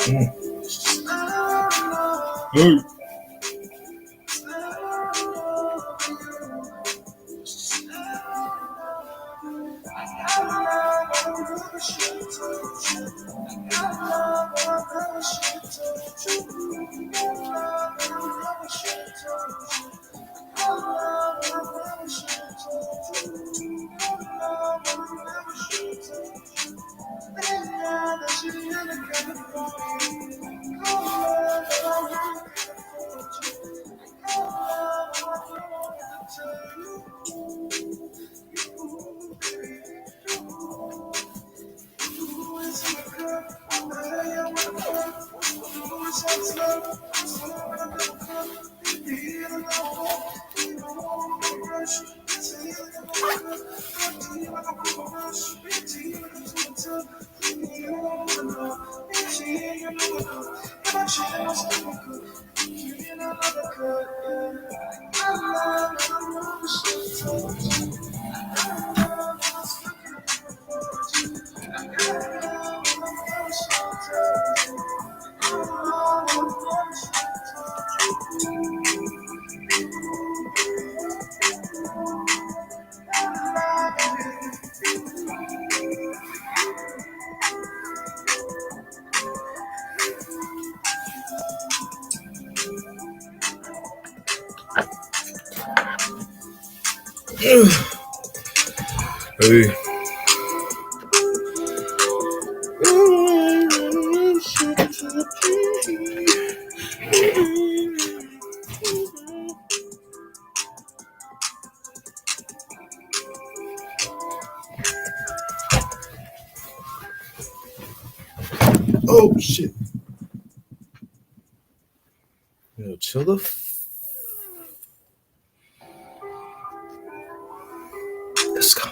Hey. Hey. Oh shit. Yo, chill the Let's go.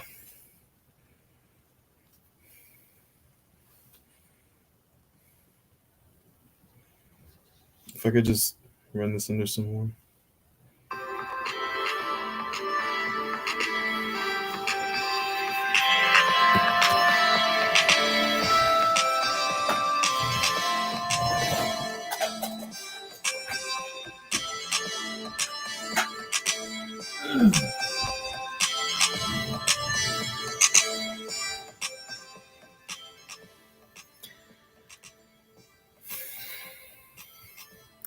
If I could just run this under some more.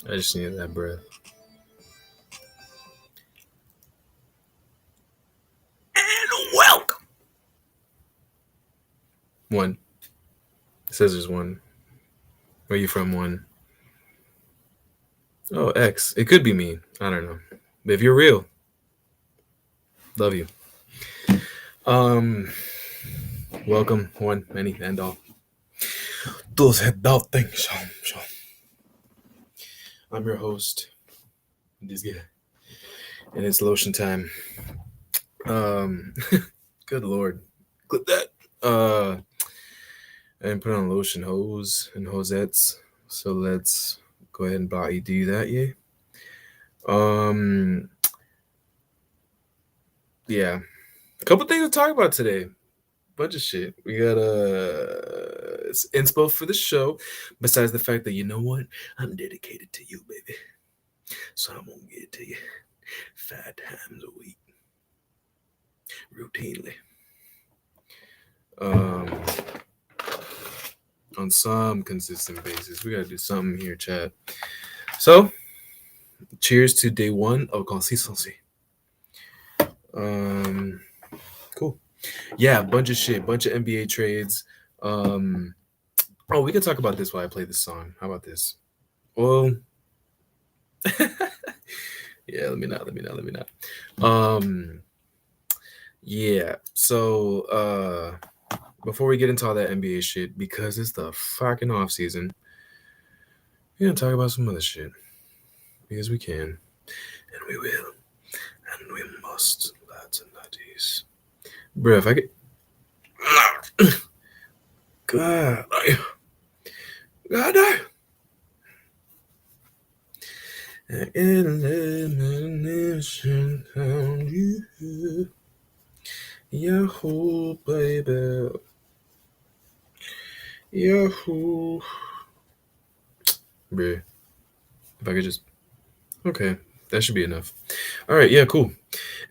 I just needed that breath. And welcome. One. It says there's one. Where are you from, one? Oh, X. It could be me. I don't know. But if you're real, love you. Welcome, one, many, and all. Those head out things. I'm your host, this guy, and it's lotion time. Good lord, clip that. And put on lotion hose and hosettes. So let's go ahead and do that, yeah. Yeah, a couple things to talk about today. Bunch of shit. We got inspo for the show. Besides the fact that, you know what, I'm dedicated to you, baby. So I'm gonna get it to you 5 times a week, routinely. On some consistent basis. We gotta do something here, chat. So, cheers to day 1 of consistency. Cool. Yeah, bunch of shit, bunch of NBA trades. Oh, we can talk about this while I play this song. How about this? Well, yeah, let me not. Yeah, so before we get into all that NBA shit, because it's the fucking off season, we're gonna talk about some other shit. Because we can, and we will, and we must, lads and laddies. Bruh, if I get God damn. I can let imagination count you. Yahoo, baby. Yahoo. Bruh. If I could just. Okay, that should be enough. All right, yeah, cool.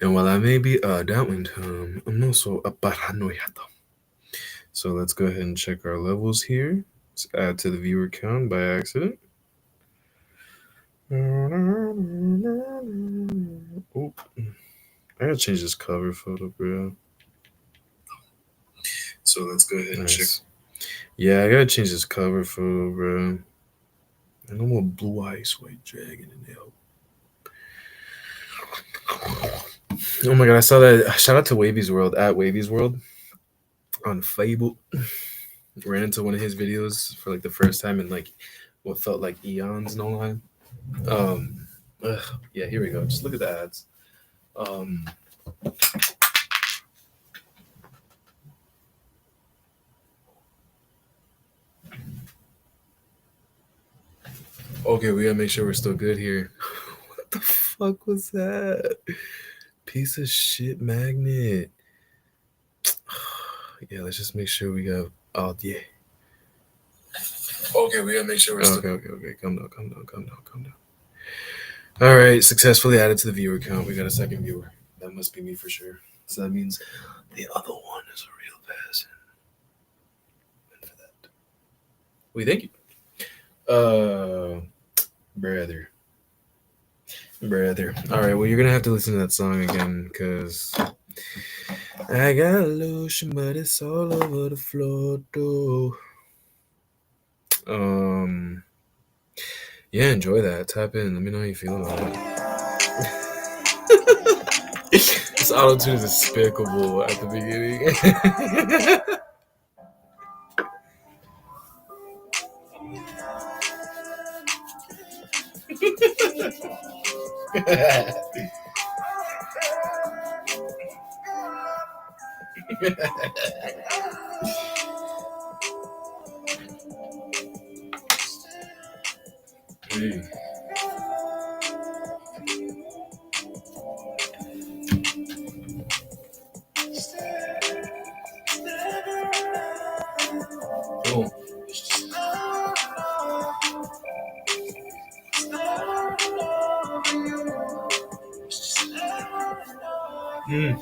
And while I may be downwind, I'm also a paranoia. So let's go ahead and check our levels here. Let's add to the viewer count by accident. Oh, I gotta change this cover photo, bro. So let's go ahead and check. Yeah, I gotta change this cover photo, bro. I no more blue eyes white dragon in there. Oh my god, I saw that. Shout out to Wavy's World at Wavy's World on Fable. Ran into one of his videos for like the first time in like what felt like eons, no lie. Um, yeah, here we go. Just look at the ads. Okay, we gotta make sure we're still good here. What the fuck was that? Piece of shit magnet. Yeah, let's just make sure we got. Oh yeah. Okay, we gotta make sure we're still. Okay. Calm down. All right, successfully added to the viewer count. We got a second viewer. That must be me for sure. So that means the other one is a real person. And for that, we thank you. Brother. All right, well, you're gonna have to listen to that song again, because I got lotion, but it's all over the floor, though. Yeah, enjoy that. Tap in. Let me know how you feel about it. This auto tune is despicable at the beginning. Hey. Oh. Mm.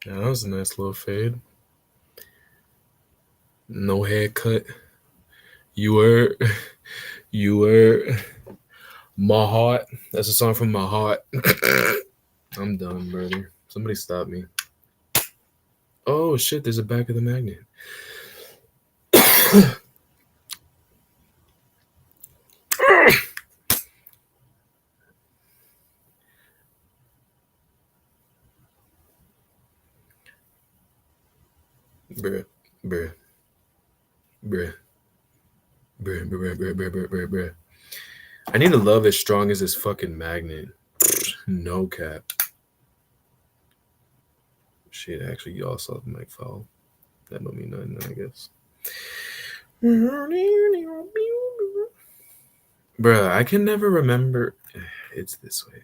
Yeah, that was a nice little fade. No haircut. You were my heart. That's a song from my heart. I'm done, brother. Somebody stop me. Oh shit! There's a back of the magnet. Bruh, bruh, bruh, bruh. I need a love as strong as this fucking magnet. No cap. Shit, actually, y'all saw the mic foul. That don't mean nothing, I guess. Bruh, I can never remember. It's this way.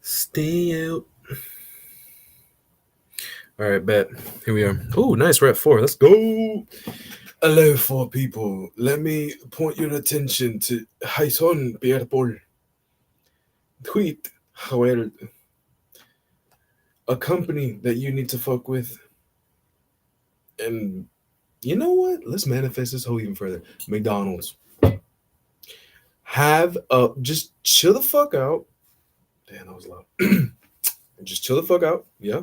Stay out. All right, bet. Here we are. Oh, nice. We're at 4. Let's go. Hello, 4 people. Let me point your attention to Jason Pierre-Paul. Tweet, however, a company that you need to fuck with. And you know what? Let's manifest this whole even further. McDonald's. Just chill the fuck out. Damn, that was loud. Just chill the fuck out. Yeah.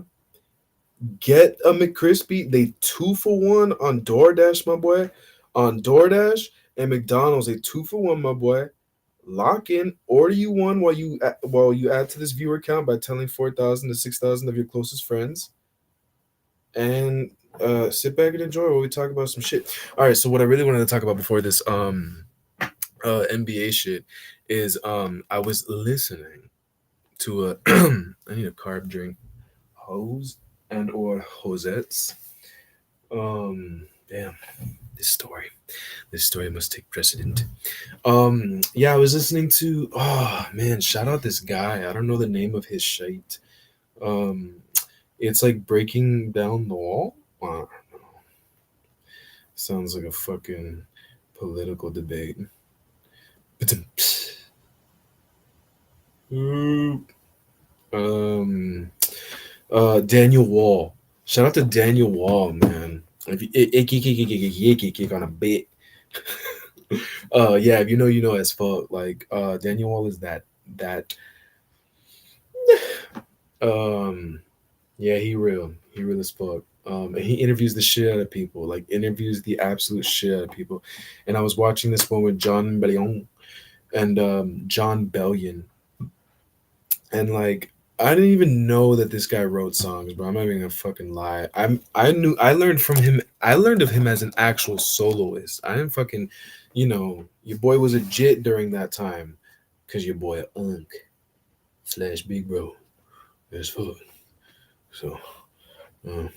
Get a McCrispy. They 2 for 1 on DoorDash, my boy. On DoorDash and McDonald's, they 2 for 1, my boy. Lock in. Order you one while you add to this viewer count by telling 4,000 to 6,000 of your closest friends. And sit back and enjoy while we talk about some shit. All right, so what I really wanted to talk about before this NBA shit is I was listening to a I need a carb drink. Hose and or hosettes. Damn, this story. This story must take precedent. Yeah, I was listening to oh man, shout out this guy. I don't know the name of his shite. Um it's like breaking down the wall. Sounds like a fucking political debate. Um, Daniel Wall. Shout out to Daniel Wall, man. If you, icky on a bit. Yeah, if you know, you know as fuck. Like, Daniel Wall is um, yeah, he real as fuck. And he interviews the shit out of people, like interviews the absolute shit out of people. And I was watching this one with John Bellion and John Bellion, and like I didn't even know that this guy wrote songs, bro. I'm not even gonna fucking lie. I learned from him. I learned of him as an actual soloist. I didn't fucking, your boy was a jit during that time, cause your boy Unk slash Big Bro is fuck. So, um,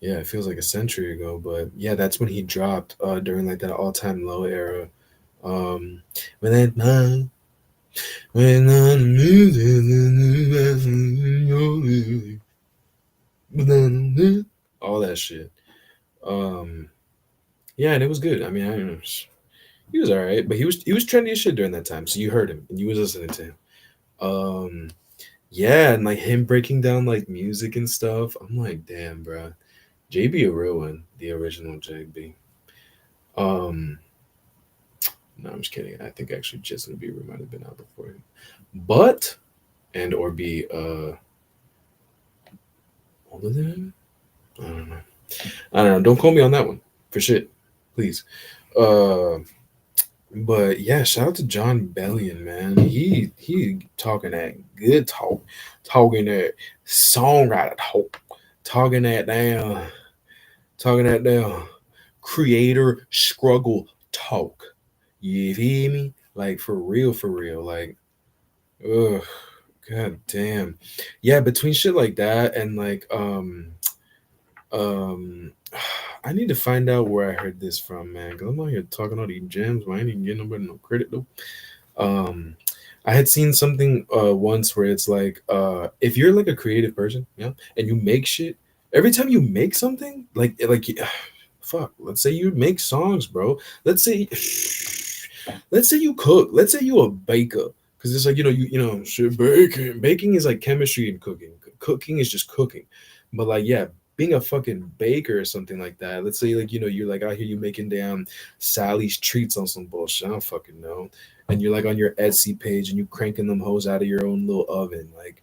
yeah, it feels like a century ago, but yeah, that's when he dropped during like that all time low era. Um, when that man when I'm all that shit. Um, yeah, and it was good. I mean, I don't know, he was all right, but he was trendy as shit during that time. So you heard him and you was listening to him. Um, yeah, and like him breaking down like music and stuff. I'm like, damn, bro, JB a real one, the original JB. Um, no, I'm just kidding. I think actually Justin Bieber might have been out before him, but and or be older than him. I don't know. I don't know. Don't call me on that one for shit, please. Uh, but yeah, shout out to John Bellion, man. He talking that good talk, talking that songwriter talk, talking that damn, talking that damn creator struggle talk. You feel me? Like for real. Like, ugh, god damn. Yeah, between shit like that and like Um, I need to find out where I heard this from, man. Cause I'm out here talking all these gems, but I ain't even getting nobody no credit though. Um, I had seen something once where it's like if you're like a creative person, yeah, and you make shit. Every time you make something, like fuck. Let's say you make songs, bro. Let's say let's say you cook. Let's say you a baker. Because it's like shit, baking is like chemistry and cooking. Cooking is just cooking, but like yeah, being a fucking baker or something like that. Let's say like you're like out here you making damn Sally's treats on some bullshit. I don't fucking know. And you're like on your Etsy page and you cranking them hoes out of your own little oven. Like,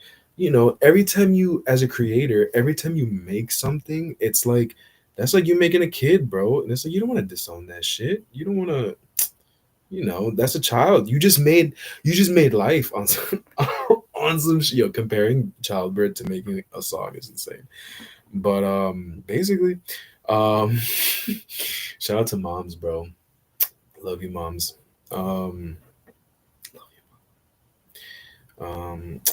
every time you as a creator, every time you make something, it's like that's like you making a kid, bro. And it's like you don't want to disown that shit. You don't want to, that's a child. You just made life on some on some comparing childbirth to making a song is insane. But basically, um shout out to moms, bro. Love you, moms. Um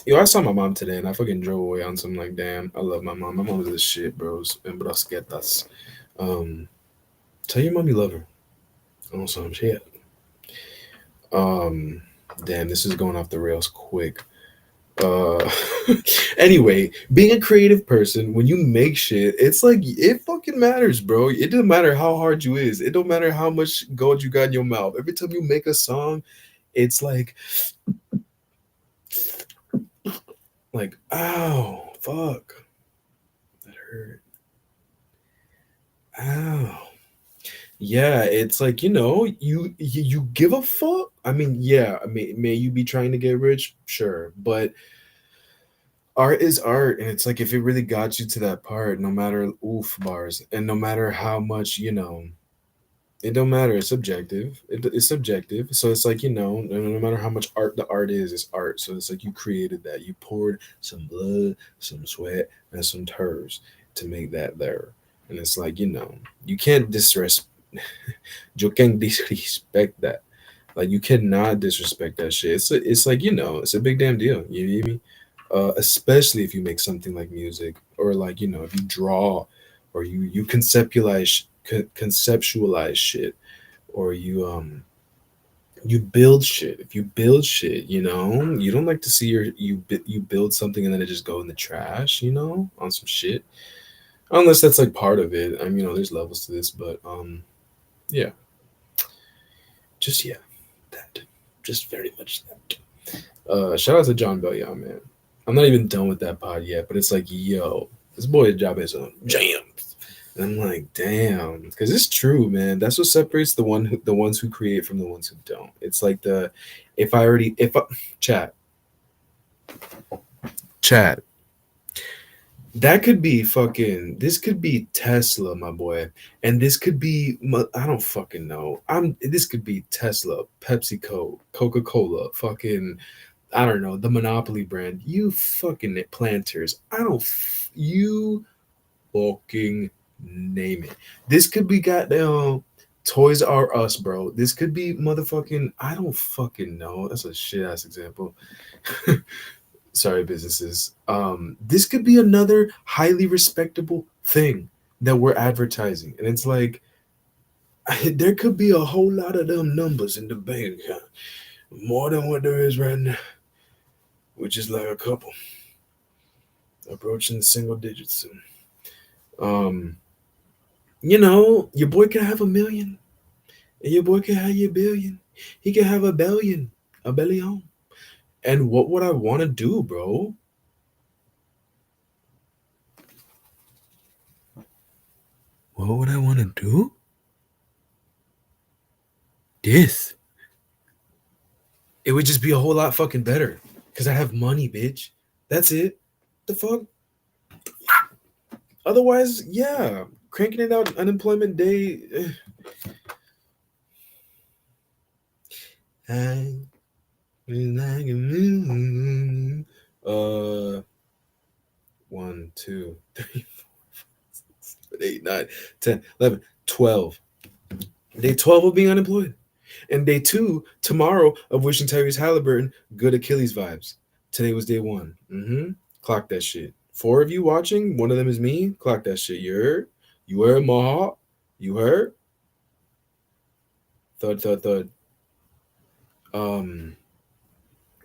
yo, I saw my mom today and I fucking drove away on some like damn, I love my mom. My mom is the shit, bros. And BROSKETTAS. Um Tell your mom you love her on some shit. Um Damn, this is going off the rails quick. uh Anyway, being a creative person, when you make shit, it's like it fucking matters, bro. It doesn't matter how hard you is, it don't matter how much gold you got in your mouth. Every time you make a song, it's like ow, fuck, that hurt, ow. Yeah, it's like you give a fuck. I mean, yeah, I mean, may you be trying to get rich, sure, but art is art, and it's like if it really got you to that part, no matter oof bars, and no matter how much it don't matter. It's subjective. It's subjective. So it's like no matter how much art the art is, it's art. So it's like you created that. You poured some blood, some sweat, and some tears to make that there. And it's like, you can't disrespect. You can't disrespect that. Like you cannot disrespect that shit. It's like it's a big damn deal. You hear me? Especially if you make something like music, or like if you draw, or you conceptualize shit, or you build shit. If you build shit, you don't like to see you build something and then it just go in the trash, on some shit. Unless that's like part of it. I mean, there's levels to this, but yeah, just yeah, that, just very much that. Shout out to John Bellion, man. I'm not even done with that pod yet, but it's like, yo, this boy job is on jams. And I'm like, damn, because it's true, man. That's what separates the ones who create from the ones who don't. It's like if I, chat, chat, that could be fucking. This could be Tesla, my boy, and this could be. I don't fucking know. This could be Tesla, PepsiCo, Coca Cola, fucking. I don't know, the Monopoly brand. You fucking planters. I don't. You fucking name it. This could be goddamn Toys R Us, bro. This could be motherfucking. I don't fucking know. That's a shit ass example. Sorry, businesses. This could be another highly respectable thing that we're advertising, and it's like there could be a whole lot of them numbers in the bank account, more than what there is right now, which is like a couple approaching the single digits soon. Your boy can have a million, and your boy can have your billion. He can have a billion, a billion. And what would I want to do, bro? What would I want to do? This. It would just be a whole lot fucking better. Because I have money, bitch. That's it. The fuck? Otherwise, yeah. Cranking it out unemployment day. Uh, 1, 2, 3, 4, 5, 6, 7, 8, 9, 10, 11, 12. Day 12 of being unemployed. And day 2, tomorrow, of wishing Tyrese Halliburton good Achilles vibes. Today was day 1. Clock that shit. 4 of you watching, one of them is me. Clock that shit. You heard? You heard, Maha? You heard? Thud, thud, thud.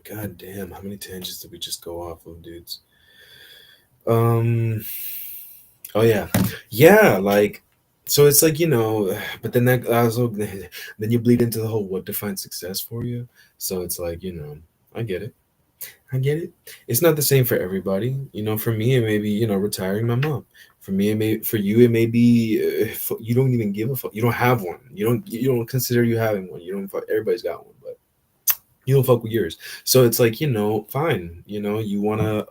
God damn, how many tangents did we just go off of, dudes? Oh yeah, yeah. Like, so it's like but then that also then you bleed into the whole what defines success for you. So it's like I get it. I get it. It's not the same for everybody. For me, it may be retiring my mom. For me, for you, it may be you don't even give a fuck. You don't have one. You don't consider you having one. You don't. Everybody's got one, but you don't fuck with yours. So it's like fine. You wanna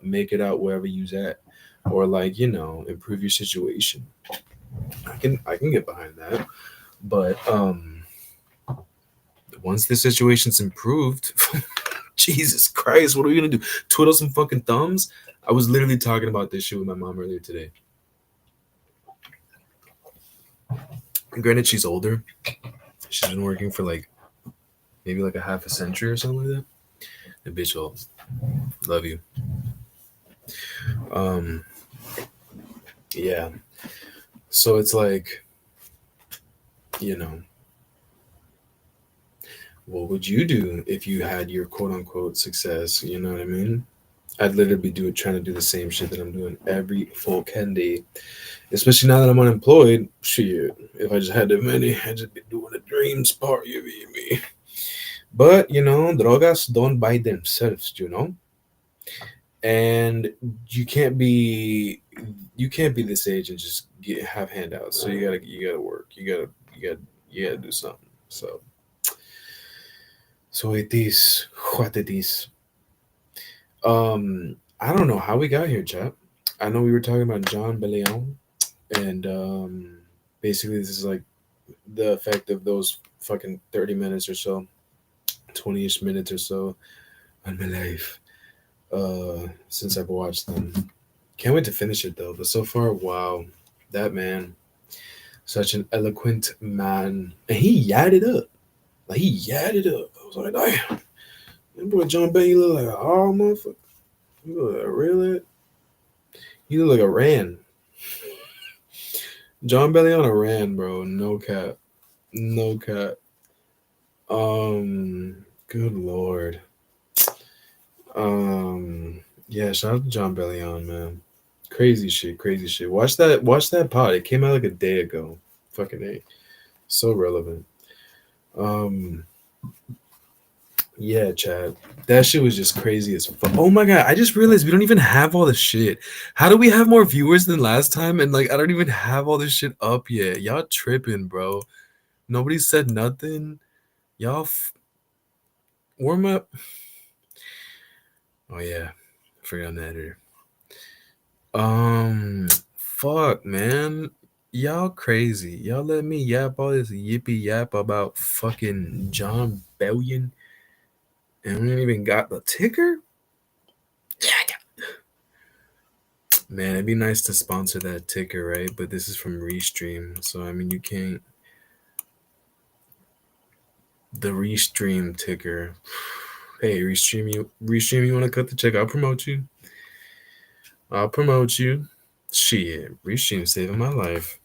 make it out wherever you's at, or like improve your situation. I can get behind that, but once the situation's improved. Jesus Christ, what are we gonna do? Twiddle some fucking thumbs? I was literally talking about this shit with my mom earlier today. And granted, she's older. She's been working for like maybe like a half a century or something like that. The bitch will love you. Yeah. So it's like, what would you do if you had your quote unquote success? You know what I mean? I'd literally be trying to do the same shit that I'm doing every full day. Especially now that I'm unemployed. Shit, if I just had that money, I'd just be doing the dreams part, you me. But drogas don't buy themselves, and you can't be this age and just have handouts. So you gotta work. You gotta do something. So it is what it is. I don't know how we got here, chap. I know we were talking about John Bellion, and basically this is like the effect of those fucking 30 minutes or so, 20ish minutes or so on my life since I've watched them. Can't wait to finish it though. But so far, wow. That man, such an eloquent man, and he yadded up. Like he yadded up. I was like, damn, that boy John Bay, he look like a hard motherfucker. You look like a real. You look like a ran. John Belly on a ran, bro. No cap. No cap. Good lord. Yeah, shout out to John Bellion, man. Crazy shit, crazy shit. Watch that pod. It came out like a day ago. Fucking A. So relevant. Um, yeah, Chad. That shit was just crazy as fuck. Oh my god, I just realized we don't even have all the shit. How do we have more viewers than last time? And like I don't even have all this shit up yet. Y'all tripping, bro. Nobody said nothing. Y'all warm up. Oh yeah. I forgot on the editor. Fuck, man. Y'all crazy. Y'all let me yap all this yippee yap about fucking John Bellion, and we ain't even got the ticker? Man, it'd be nice to sponsor that ticker, right? But this is from Restream, so I mean, you can't. The Restream ticker. Hey, Restream, you want to cut the check? I'll promote you. I'll promote you. Shit, Restream saving my life.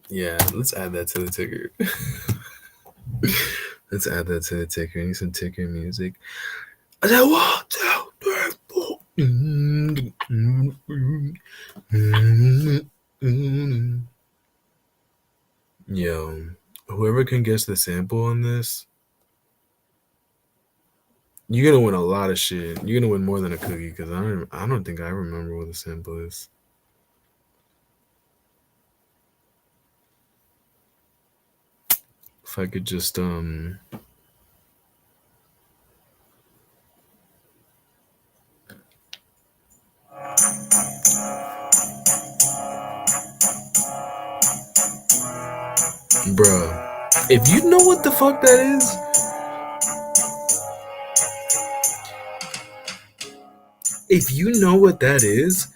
Yeah, let's add that to the ticker. Let's add that to the ticker. I need some ticker music. I said 1, 2, 3, 4. Yo, whoever can guess the sample on this, you're gonna win a lot of shit. You're gonna win more than a cookie because I don't think I remember what the sample is. If I could just bruh, if you know what the fuck that is, if you know what that is,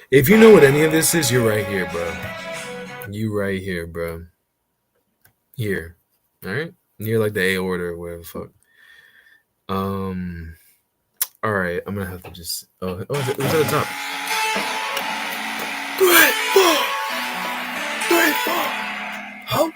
if you know what any of this is, you're right here, bro. You right here, bro. Here, all right, near like the aorta or whatever the fuck. All right, I'm gonna have to just. It's at the top. 3, 4, 3, 4. Huh?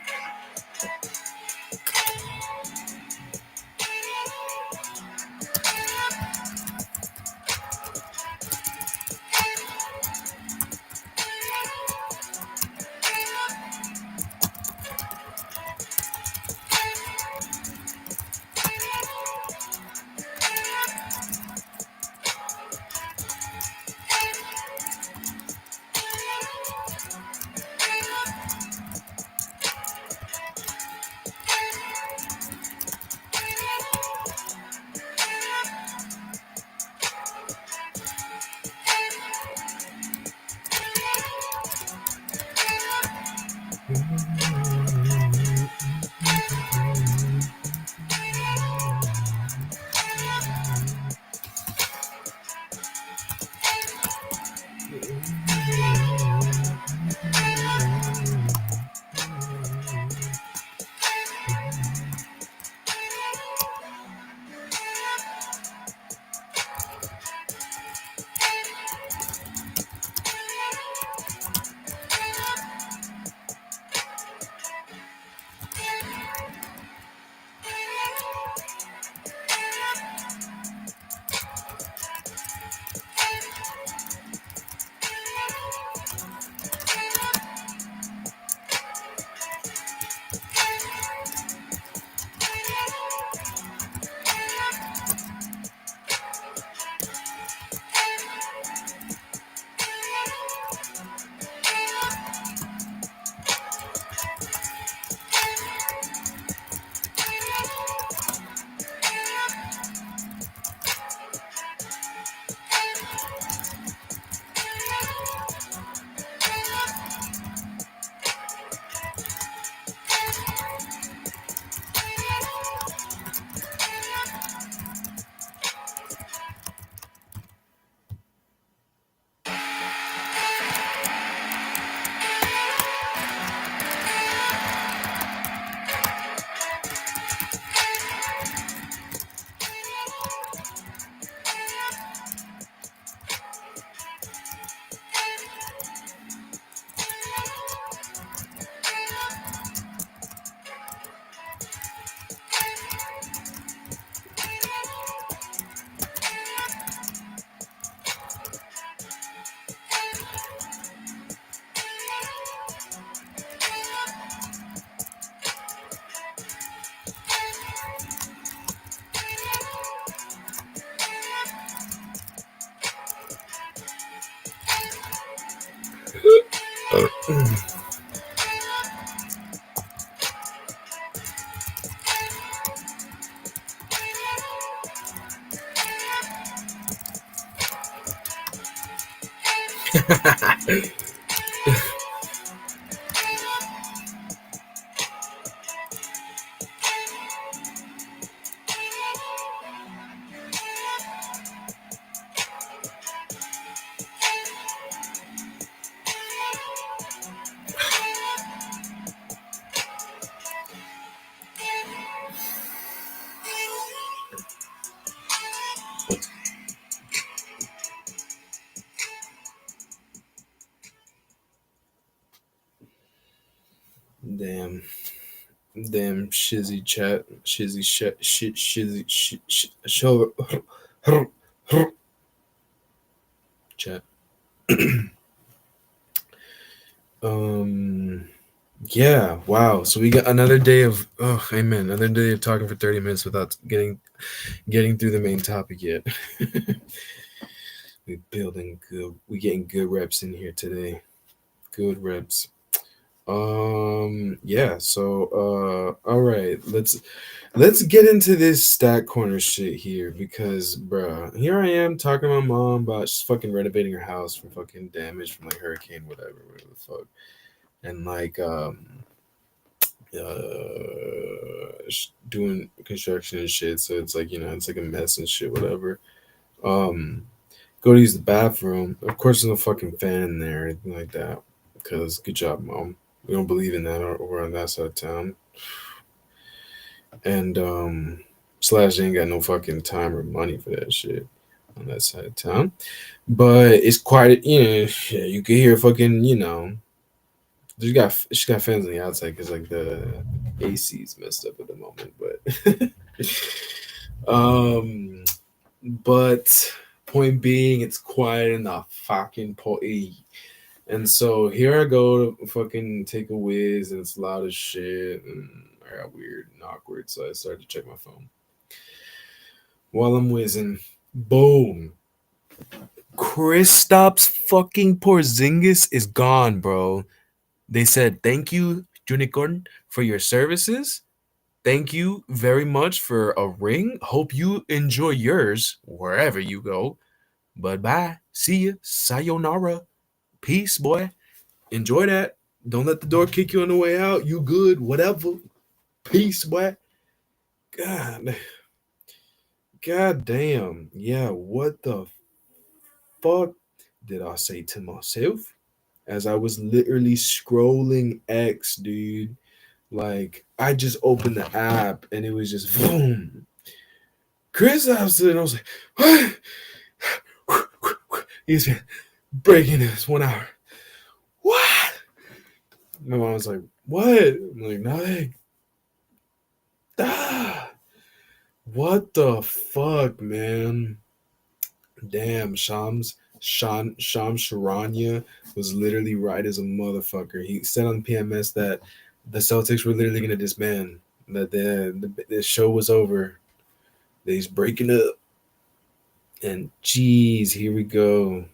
Damn. Damn shizzy chat. Shizzy shit. Shizzy show. Chat. Um. Yeah. Wow. So we got another day of. Oh, amen. Another day of talking for 30 minutes without getting through the main topic yet. We building good. We getting good reps in here today. Good reps. Yeah. So all right. Let's get into this stat corner shit here because, bruh, here I am talking to my mom about she's fucking renovating her house from fucking damage from like hurricane, whatever the fuck, and like doing construction and shit. So it's like, it's like a mess and shit, whatever. Um, Go to use the bathroom. Of course, there's no fucking fan in there or anything like that. Because good job, mom. We don't believe in that over on that side of town. And Slash ain't got no fucking time or money for that shit on that side of town. But it's quite, yeah, you can hear fucking, she got fans on the outside because like the AC's messed up at the moment. But but point being, it's quiet in the fucking party. And so here I go to fucking take a whiz, and it's loud as shit, and I got weird and awkward, so I started to check my phone. While I'm whizzing, boom. Kristaps fucking Porzingis is gone, bro. They said, thank you, Unicorn, for your services. Thank you very much for a ring. Hope you enjoy yours wherever you go. But bye. See ya. Sayonara. Peace, boy. Enjoy that. Don't let the door kick you on the way out. You good. Whatever. Peace, boy. God. God damn. Yeah, what the fuck did I say to myself as I was literally scrolling X, dude? Like, I just opened the app and it was just boom. Chris Hobson, and I was like, what? He's been breaking this 1 hour. What? My mom was like, what? I'm like, nothing. Ah, what the fuck, man? Damn, Sham Sharania was literally right as a motherfucker. He said on PMS that the Celtics were literally gonna disband, that the show was over. That he's breaking up. And geez, here we go.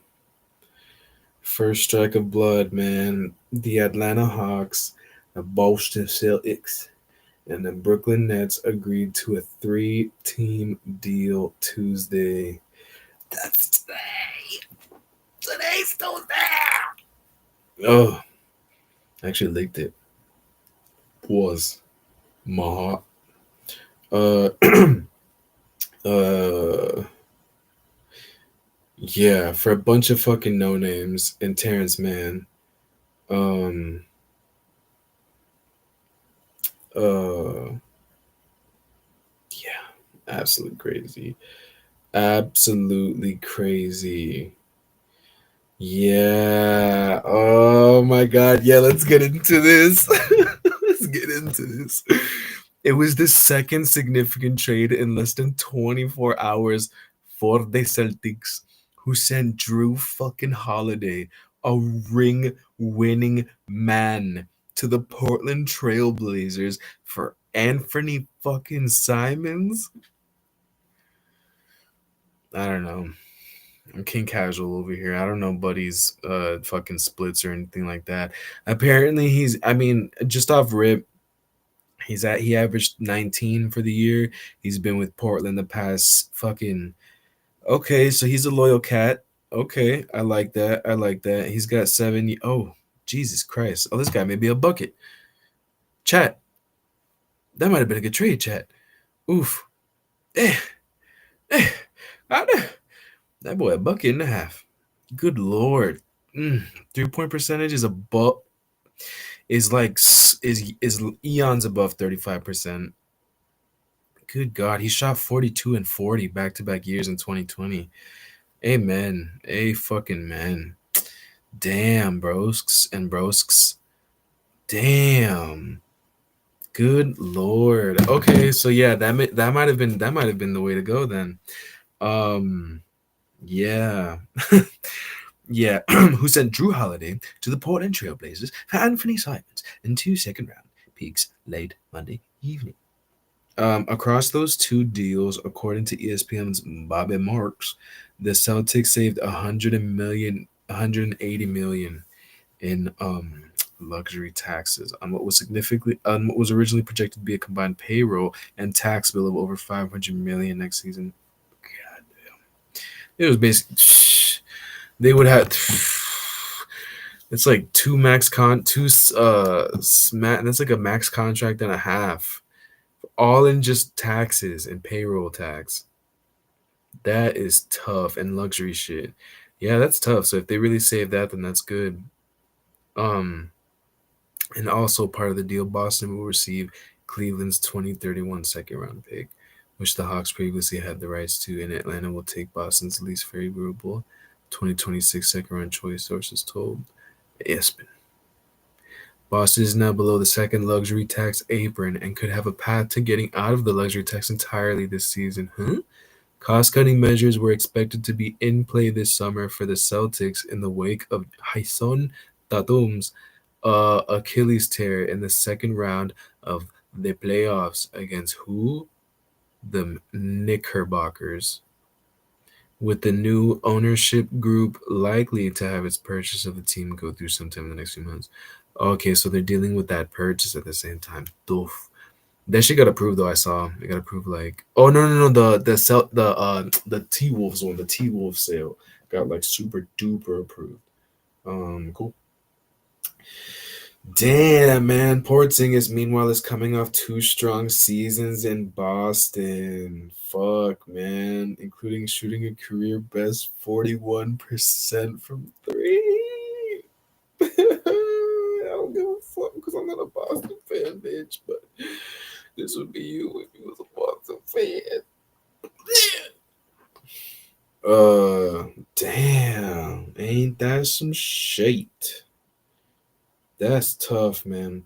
First strike of blood, man. The Atlanta Hawks, the Boston Celtics, and the Brooklyn Nets agreed to a 3-team deal Tuesday. That's today. Today's Tuesday. Oh, I actually licked it. Was my heart. Uh, uh, yeah, for a bunch of fucking no names and Terrence Mann. Um, uh, yeah, absolutely crazy. Absolutely crazy. Yeah. Oh my god. Yeah, let's get into this. Let's get into this. It was the second significant trade in less than 24 hours for the Celtics, who sent Drew fucking Holiday, a ring winning man, to the Portland Trailblazers for Anthony fucking Simons. I don't know. I'm King Casual over here. I don't know Buddy's fucking splits or anything like that. Apparently I mean, just off rip, he averaged 19 for the year. He's been with Portland the past fucking okay, so he's a loyal cat. Okay, I like that. I like that. He's got 7. Oh, Jesus Christ. Oh, this guy may be a bucket. Chat. That might have been a good trade, chat. Oof. Eh. Eh. Ah, that boy a bucket and a half. Good lord. 3-point percentage is above is like is eons above 35%. Good God, he shot 42 and 40 back-to-back years in 2020. Amen. A fucking man. Damn, brosks and brosks. Damn. Good lord. Okay, so yeah, that might have been the way to go then. Yeah. Yeah. Who sent Drew Holiday to the Portland Trail Blazers for Anthony Simons in 2 second-round picks late Monday evening. Across those two deals, according to ESPN's Bobby Marks, the Celtics saved 180 million in luxury taxes on what was originally projected to be a combined payroll and tax bill of over 500 million next season. God damn. It was basically they would have it's like that's like a max contract and a half, all in just taxes and payroll tax. That is tough, and luxury shit. Yeah, that's tough. So if they really save that, then that's good. Um, and also part of the deal, Boston will receive Cleveland's 2031 second-round pick, which the Hawks previously had the rights to, and Atlanta will take Boston's least favorable 2026 second-round choice, sources told ESPN. Boston is now below the second luxury tax apron and could have a path to getting out of the luxury tax entirely this season. Huh? Cost-cutting measures were expected to be in play this summer for the Celtics in the wake of Hyson Tatum's Achilles tear in the second round of the playoffs against who? The Knickerbockers. With the new ownership group likely to have its purchase of the team go through sometime in the next few months. Okay, so they're dealing with that purchase at the same time. Doof. That shit got approved though. I saw it got approved. Like, oh no, the T Wolves one, the T Wolf sale got like super duper approved. Cool. Damn, man. Porzingis, meanwhile, is coming off 2 strong seasons in Boston. Fuck, man. Including shooting a career best 41% from three. I don't give a fuck because I'm not a Boston fan, bitch. But this would be you if you was a Boston fan. Damn. Ain't that some shit? That's tough, man.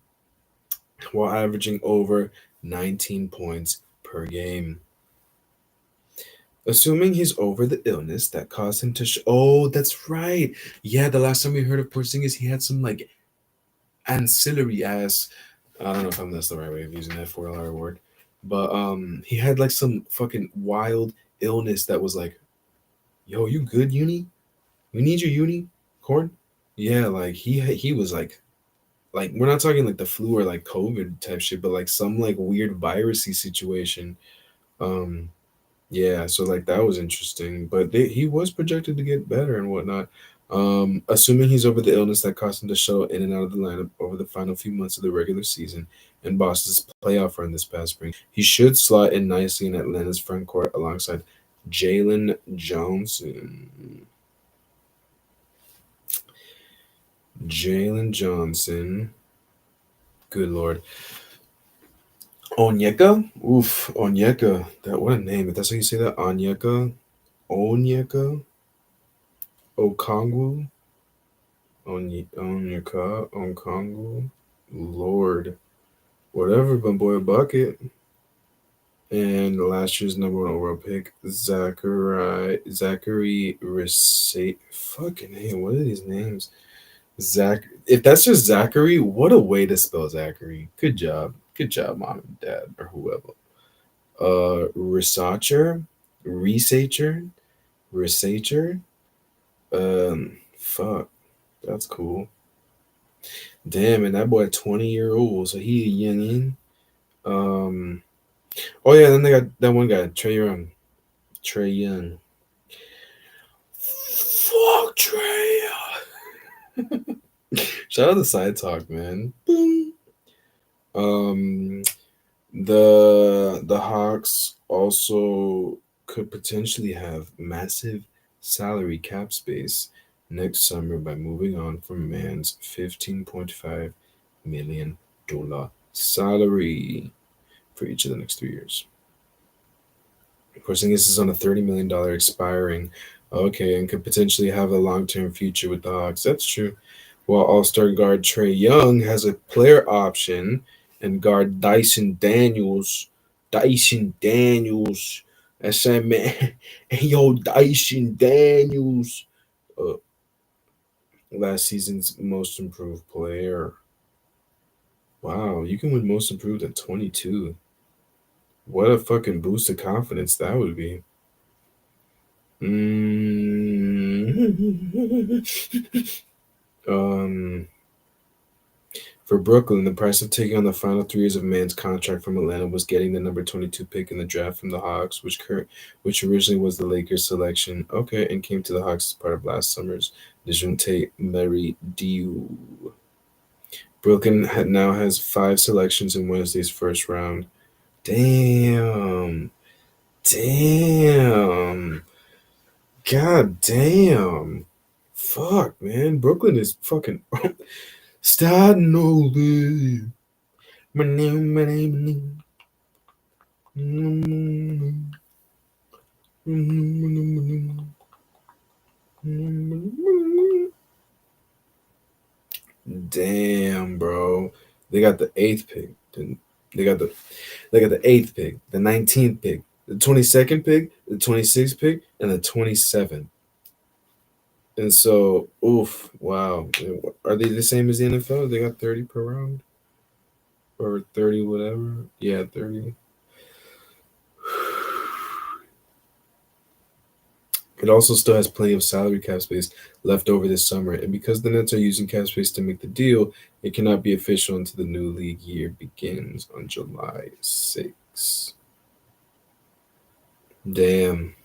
While averaging over 19 points per game. Assuming he's over the illness that caused him to oh, that's right. Yeah, the last time we heard of Porzingis, he had some like ancillary ass. I don't know if that's the right way of using that 4-letter word, but he had like some fucking wild illness that was like, yo, you good, uni? We need your uni, corn. Yeah, like he was like we're not talking like the flu or like COVID type shit, but like some like weird virusy situation. Um, yeah, so like that was interesting, but he was projected to get better and whatnot. Assuming he's over the illness that caused him to show in and out of the lineup over the final few months of the regular season and Boston's playoff run this past spring, he should slot in nicely in Atlanta's front court alongside Jalen Johnson. Jalen Johnson. Good lord. Onyeka? Oof, Onyeka. That what a name. If that's how you say that, Onyeka. Onyeka. Okongwu. Onyeka. Okongwu. Lord. Whatever, but boy, a bucket. And last year's number 1 overall pick, Zachary Risate. Fucking hey, what are these names? Zach. If that's just Zachary, what a way to spell Zachary. Good job. Good job, mom and dad, or whoever. Researcher, researcher, researcher. Fuck, that's cool. Damn, and that boy 20-year-old, so he a youngin. Um, oh yeah, then they got that one guy, Trey Young. Trey Young. Fuck Trey. Shout out to Side Talk, man. Boom. Um, the Hawks also could potentially have massive salary cap space next summer by moving on from Man's $15.5 million salary for each of the next 3 years. Of course, this is on a $30 million expiring. Okay, and could potentially have a long-term future with the Hawks. That's true. While All-Star guard Trey Young has a player option, and guard Dyson Daniels, that's that man. Hey, yo, Dyson Daniels, uh, last season's most improved player. Wow, you can win most improved at 22. What a fucking boost of confidence that would be. Mm. um, for Brooklyn, the price of taking on the final 3 years of Man's contract from Atlanta was getting the number 22 pick in the draft from the Hawks, which originally was the Lakers selection. Okay, and came to the Hawks as part of last summer's Dejounte Murray deal. Brooklyn now has 5 selections in Wednesday's first round. Damn. Damn. God damn. Fuck, man. Brooklyn is fucking starting over. My name. Damn, bro. They got the eighth pick. They got the they got the eighth pick, the 19th pick, the 22nd pick, the 26th pick, and the 27th. And so, oof, wow. Are they the same as the NFL? They got 30 per round? Or 30 whatever? Yeah, 30. It also still has plenty of salary cap space left over this summer, and because the Nets are using cap space to make the deal, it cannot be official until the new league year begins on July 6th. Damn.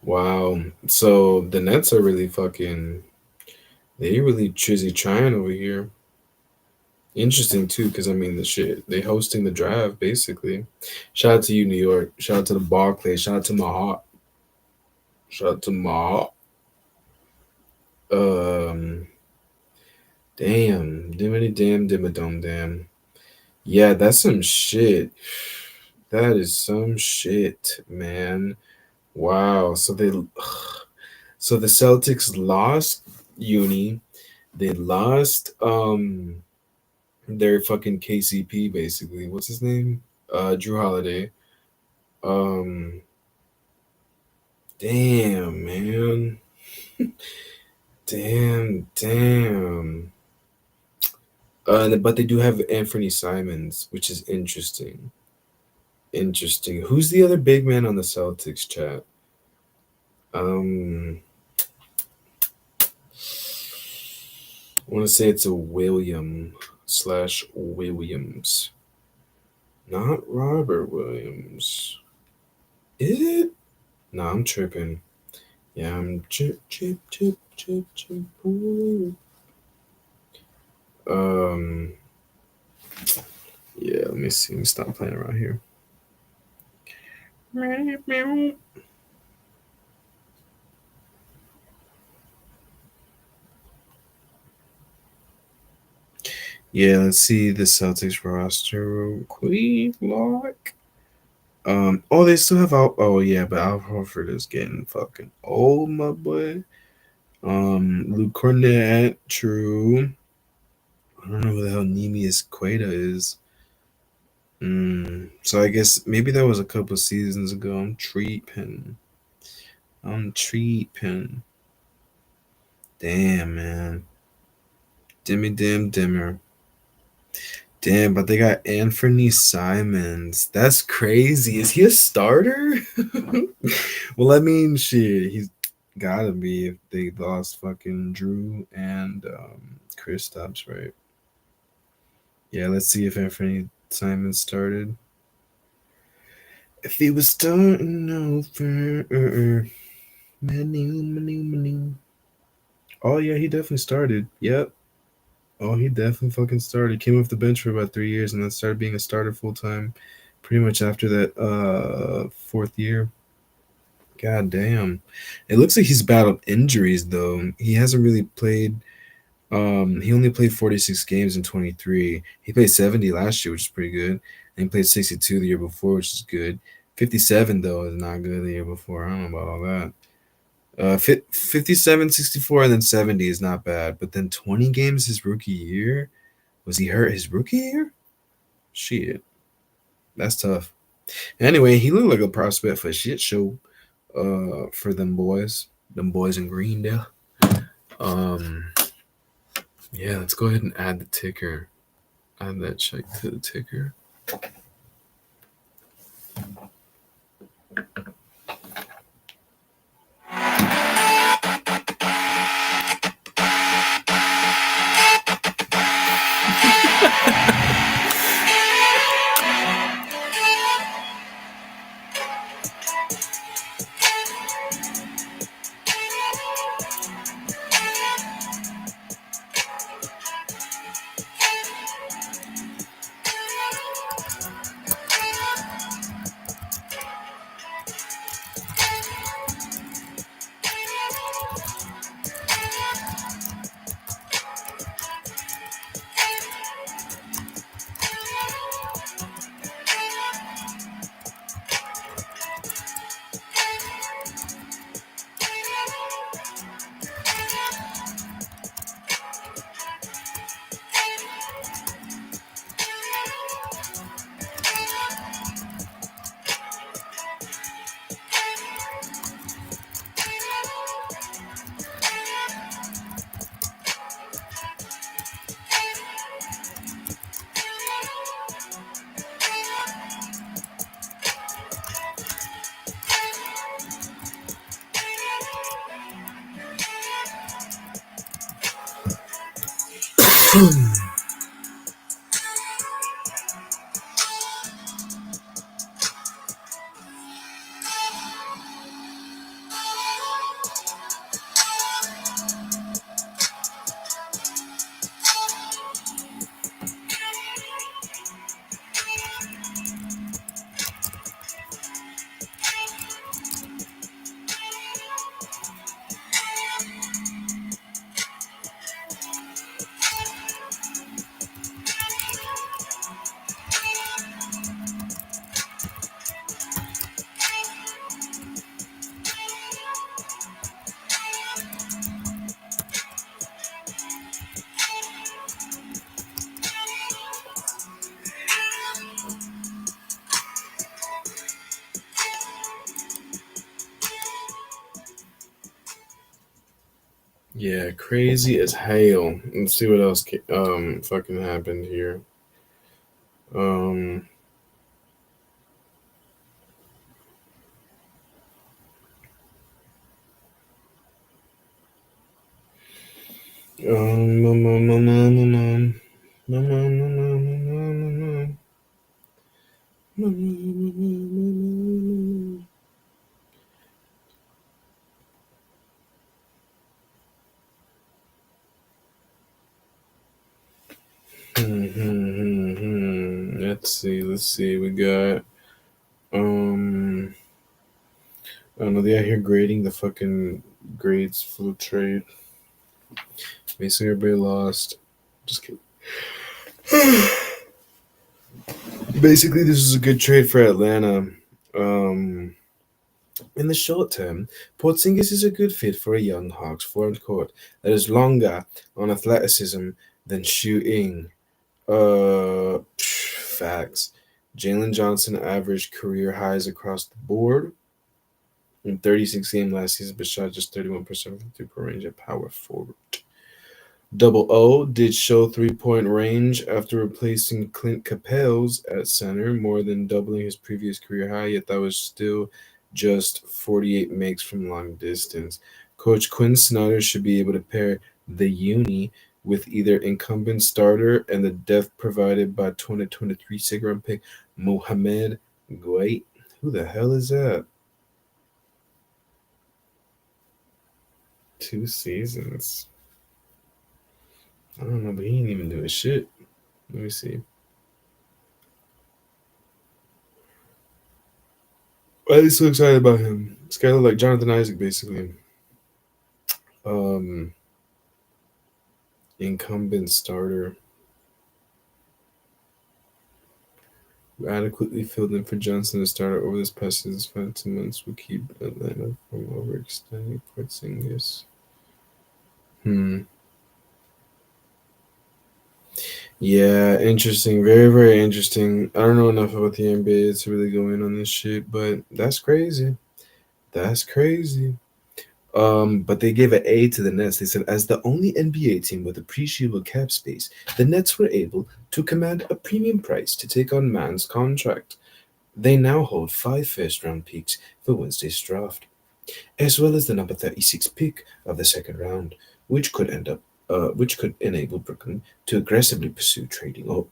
Wow. So the Nets are really fucking, they really trizzy trying over here. Interesting too, because I mean the shit they hosting the draft basically. Shout out to you, New York. Shout out to the Barclays. Shout out to my heart. Shout out to my heart. Um, damn, dimity damn, dimmadome damn. Yeah, that's some shit. That is some shit, man. Wow. So the Celtics lost Uni. They lost their fucking KCP basically. What's his name? Drew Holiday. Um damn, man. Damn. But they do have Anthony Simons, which is interesting. Interesting. Who's the other big man on the Celtics chat? I want to say it's a William/Williams. Not Robert Williams. Is it? No, I'm tripping. Yeah, I'm chip. Um, yeah, let me see. Let me stop playing around here. Yeah, let's see the Celtics roster real quick. Like, oh, they still have Al. Oh yeah, but Al Horford is getting fucking old, my boy. Luke Cornett, true. I don't know who the hell Nemius Queta is. So I guess maybe that was a couple seasons ago. I'm treeping. Damn, man. Dimmer. Damn, but they got Anthony Simons. That's crazy. Is he a starter? Well, I mean, shit, he's gotta be if they lost fucking Drew and Kristaps, right? Yeah, let's see if Anthony Simons started. If he was starting over, Manu. Oh yeah, he definitely started. Yep. Oh, he definitely fucking started. Came off the bench for about 3 years and then started being a starter full time pretty much after that fourth year. God damn. It looks like he's battled injuries though. He hasn't really played he only played 46 games in 23. He played 70 last year, which is pretty good. And he played 62 the year before, which is good. 57 though is not good the year before. I don't know about all that. 57, 64, and then 70 is not bad. But then 20 games his rookie year? Was he hurt his rookie year? Shit. That's tough. Anyway, he looked like a prospect for a shit show for them boys. Them boys in green there. Um yeah, let's go ahead and add the ticker. Add that check to the ticker. Yeah, crazy as hell. Let's see what else fucking happened here. Um um um um um um um um um Let's see. We got I don't know, they out here grading the fucking grades for the trade. Basically everybody lost. Just kidding. Basically, this is a good trade for Atlanta. Um, in the short term, Porzingis is a good fit for a young Hawks front court that is longer on athleticism than shooting. Facts. Jalen Johnson averaged career highs across the board in 36 games last season, but shot just 31% from three-point range at power forward. Double O did show 3-point range after replacing Clint Capels at center, more than doubling his previous career high, yet that was still just 48 makes from long distance. Coach Quinn Snyder should be able to pair the uni with either incumbent starter and the depth provided by 2023 second round pick Mohamed Guait. Who the hell is that? 2 seasons. I don't know, but he ain't even doing shit. Let me see. Why are you so excited about him? This guy look like Jonathan Isaac, basically. Um, Incumbent starter who adequately filled in for Johnson to start over this past season's 5 2 months will keep Atlanta from overextending Porzingis. Hmm. Yeah, interesting. Very, very interesting. I don't know enough about the NBA to really go in on this shit, but that's crazy. That's crazy. But they gave an A to the Nets. They said, as the only NBA team with appreciable cap space, the Nets were able to command a premium price to take on Mann's contract. They now hold 5 first-round picks for Wednesday's draft, as well as the number 36 pick of the second round, which could enable Brooklyn to aggressively pursue trading up.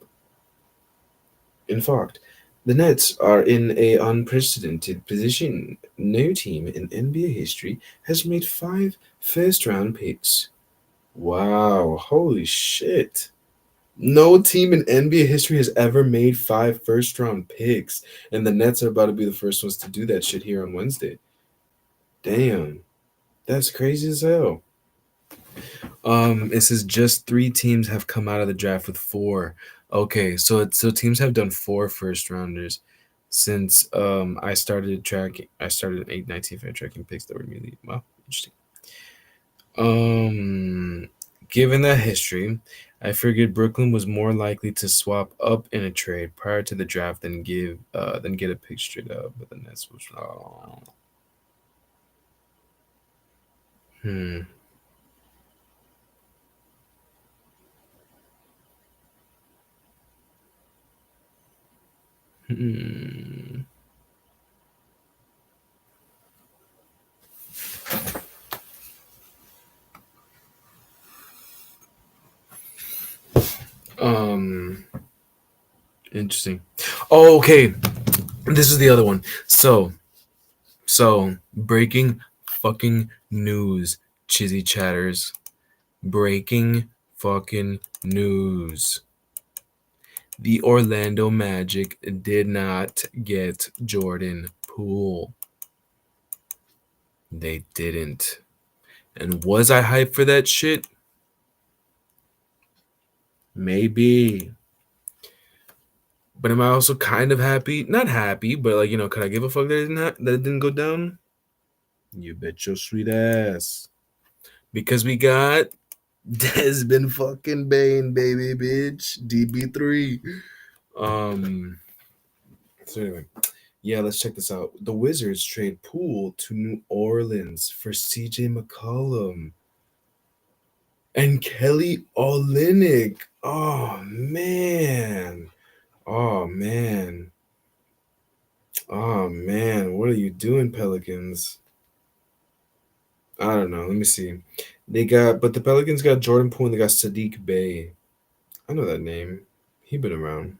In fact, the Nets are in a unprecedented position. No team in NBA history has made 5 first-round picks. Wow, holy shit. No team in NBA history has ever made 5 first-round picks, and the Nets are about to be the first ones to do that shit here on Wednesday. Damn, that's crazy as hell. It says just 3 teams have come out of the draft with 4. Okay, so teams have done 4 first rounders since I started tracking. I started in 8/19 fan tracking picks that were immediately wow, interesting. Given that history, I figured Brooklyn was more likely to swap up in a trade prior to the draft than get a pick straight up. But the Nets was hmm. Hmm. Um. Interesting. Oh, okay. This is the other one. So breaking fucking news, Chizzy chatters. Breaking fucking news. The Orlando Magic did not get Jordan Poole. They didn't. And was I hyped for that shit? Maybe. But am I also kind of happy? Not happy, but like, could I give a fuck that that it didn't go down? You bet your sweet ass. Because we got Desmond fucking Bain, baby, bitch. DB3. Um. So anyway, yeah, let's check this out. The Wizards trade Poole to New Orleans for CJ McCollum and Kelly Olynyk. Oh man. Oh man. Oh man. What are you doing, Pelicans? I don't know. Let me see. But the Pelicans got Jordan Poole and they got Sadiq Bey. I know that name. He been around.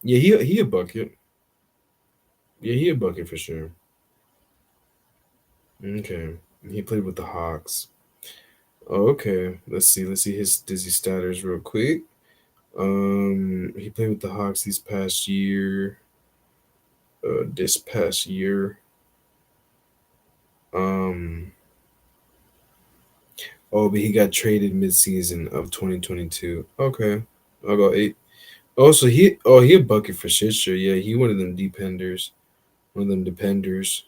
Yeah, he a bucket. Yeah, he a bucket for sure. Okay. He played with the Hawks. Oh, okay. Let's see his dizzy statters real quick. He played with the Hawks this past year. Um, oh, but he got traded mid-season of 2022. Okay. I'll go 8. Oh, so he a bucket for shit sure. Yeah, he one of them dependers. One of them dependers.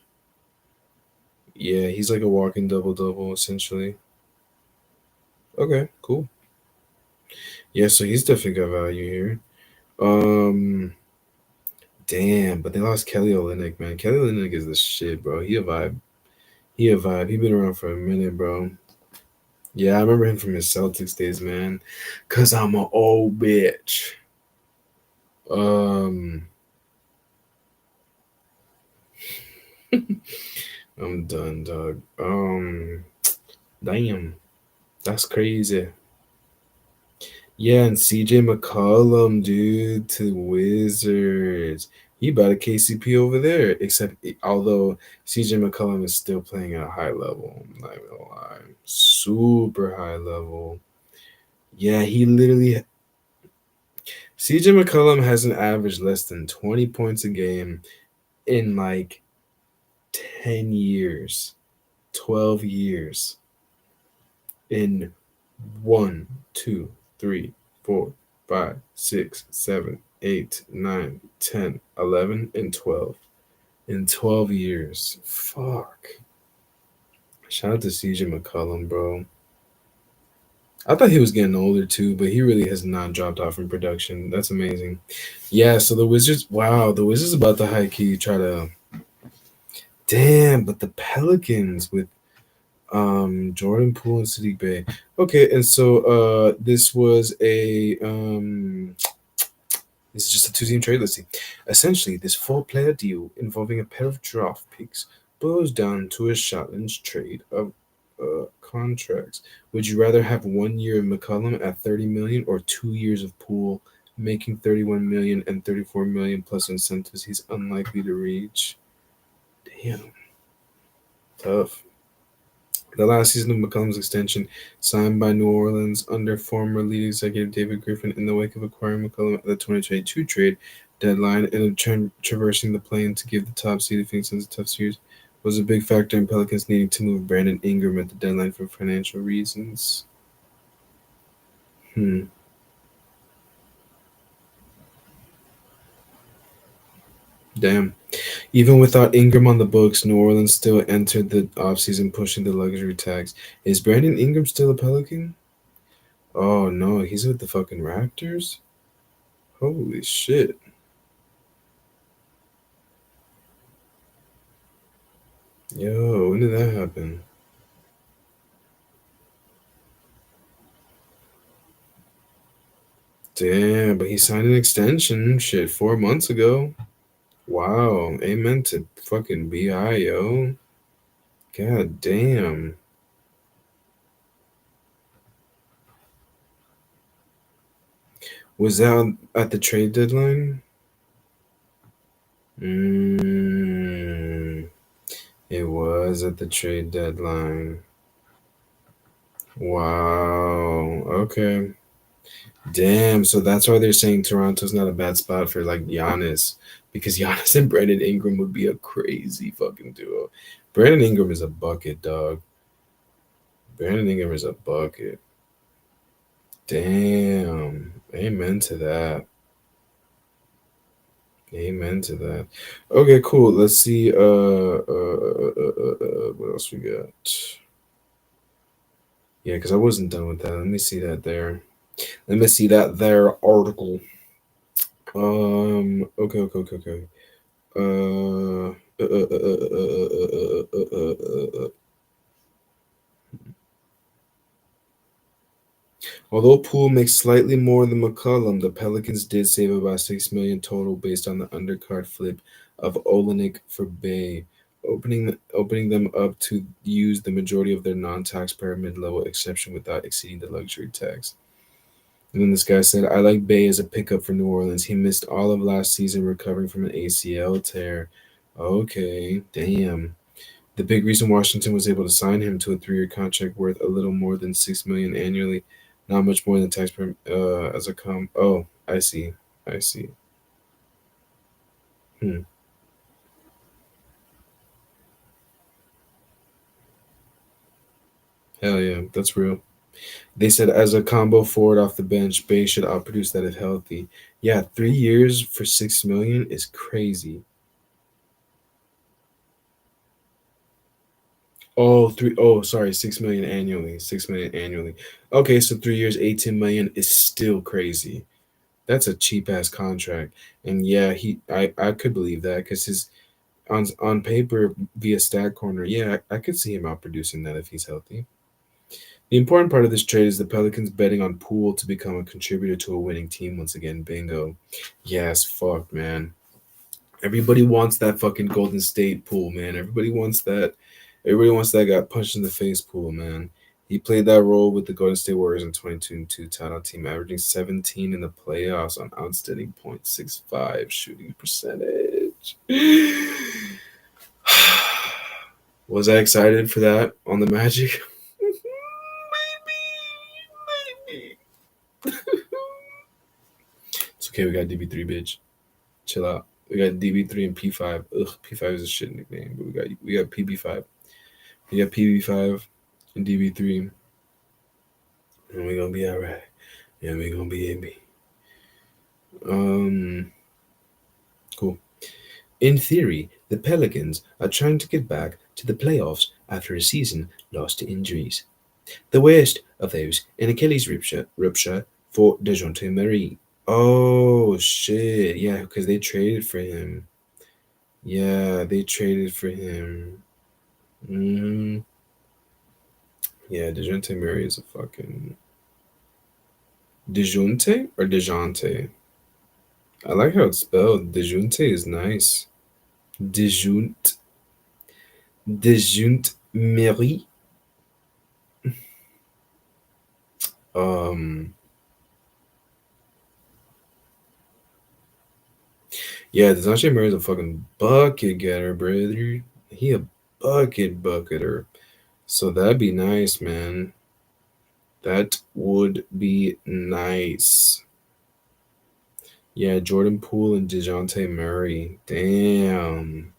Yeah, he's like a walking double double essentially. Okay, cool. Yeah, so he's definitely got value here. Um, Damn, but they lost Kelly Olynyk, man. Kelly Olynyk is the shit, bro. He a vibe. He a vibe. He been around for a minute, bro. Yeah, I remember him from his Celtics days, man. Cause I'm a old bitch. Um, I'm done, dog. Damn, that's crazy. Yeah, and CJ McCollum, dude, to Wizards. He bought a KCP over there. Except, although CJ McCollum is still playing at a high level, I'm not gonna lie, super high level. Yeah, he literally. CJ McCollum hasn't averaged less than 20 points a game in like 10 years, 12 years, in 1, 2, 3, 4, 5, 6, 7, 8, 9, 10, 11, and 12. In 12 years. Fuck. Shout out to CJ McCollum, bro. I thought he was getting older too, but he really has not dropped off in production. That's amazing. Yeah, so the Wizards, wow, the Wizards about to high key try to. Damn, but the Pelicans with Jordan Poole and Sadiq Bey. Okay, and so this was a this is just a two-team trade. Let's see. Essentially, this four-player deal involving a pair of draft picks boils down to a challenge trade of contracts. Would you rather have 1 year of McCollum at 30 million or 2 years of Poole making 31 million and 34 million plus incentives he's unlikely to reach? Damn, tough. The last season of McCollum's extension, signed by New Orleans under former lead executive David Griffin in the wake of acquiring McCollum at the 2022 trade deadline and traversing the plane to give the top seeded Phoenix Suns a tough series, was a big factor in Pelicans needing to move Brandon Ingram at the deadline for financial reasons. Hmm. Damn. Even without Ingram on the books, New Orleans still entered the offseason pushing the luxury tax. Is Brandon Ingram still a Pelican? Oh no, he's with the fucking Raptors? Holy shit. Yo, when did that happen? Damn, but he signed an extension, shit, 4 months ago. Wow, amen to fucking BI, yo. God damn. Was that at the trade deadline? Mm, it was at the trade deadline. Wow, okay. Damn, so that's why they're saying Toronto's not a bad spot for like Giannis, because Giannis and Brandon Ingram would be a crazy fucking duo. Brandon Ingram is a bucket, dog. Brandon Ingram is a bucket. Damn. Amen to that. Amen to that. Okay, cool. Let's see. What else we got? Yeah, because I wasn't done with that. Let me see that there. Let me see that there article. Okay, okay, okay, okay. Uh, uh, uh, uh, uh, uh, uh, uh, uh, uh, uh. Although Poole makes slightly more than McCollum, the Pelicans did save about 6 million total based on the undercard flip of Olenek for Bay, opening them up to use the majority of their non-taxpayer mid-level exception without exceeding the luxury tax. And then this guy said, "I like Bay as a pickup for New Orleans. He missed all of last season recovering from an ACL tear." Okay, damn. The big reason Washington was able to sign him to a 3-year contract worth a little more than 6 million annually, not much more than taxpayer as a com. Oh, I see, I see. Hmm. Hell yeah, that's real. They said as a combo forward off the bench, Bay should outproduce that if healthy. Yeah, 3 years for 6 million is crazy. Oh, three. Oh, sorry, 6 million annually. 6 million annually. Okay, so 3 years, 18 million is still crazy. That's a cheap ass contract. And yeah, I could believe that because his on paper via stat corner, yeah, I could see him outproducing that if he's healthy. The important part of this trade is the Pelicans betting on Poole to become a contributor to a winning team once again. Bingo. Yes, fuck, man. Everybody wants that fucking Golden State Poole, man. Everybody wants that. Everybody wants that guy punched in the face Poole, man. He played that role with the Golden State Warriors in 22-2 title team, averaging 17 in the playoffs on outstanding .65 shooting percentage. Was I excited for that on the Magic? Maybe. It's okay, we got DB3, bitch. Chill out. We got DB3 and P5. Ugh, P5 is a shit nickname, but we got PB5. We got PB5 and DB3, and we're gonna be alright. And we're gonna be AB. Cool. In theory, the Pelicans are trying to get back to the playoffs after a season lost to injuries. The worst of those, an Achilles rupture for DeJounte Murray. Oh shit! Yeah, because they traded for him. Yeah, they traded for him. Hmm. Yeah, DeJounte Murray is a fucking DeJounte or DeJounte. I like how it's spelled. DeJounte is nice. Dejunt. Dejunt Mary. Um. Yeah, DeJounte Murray is a fucking bucket getter, brother. He a bucketer. So that'd be nice, man. That would be nice. Yeah, Jordan Poole and DeJounte Murray. Damn.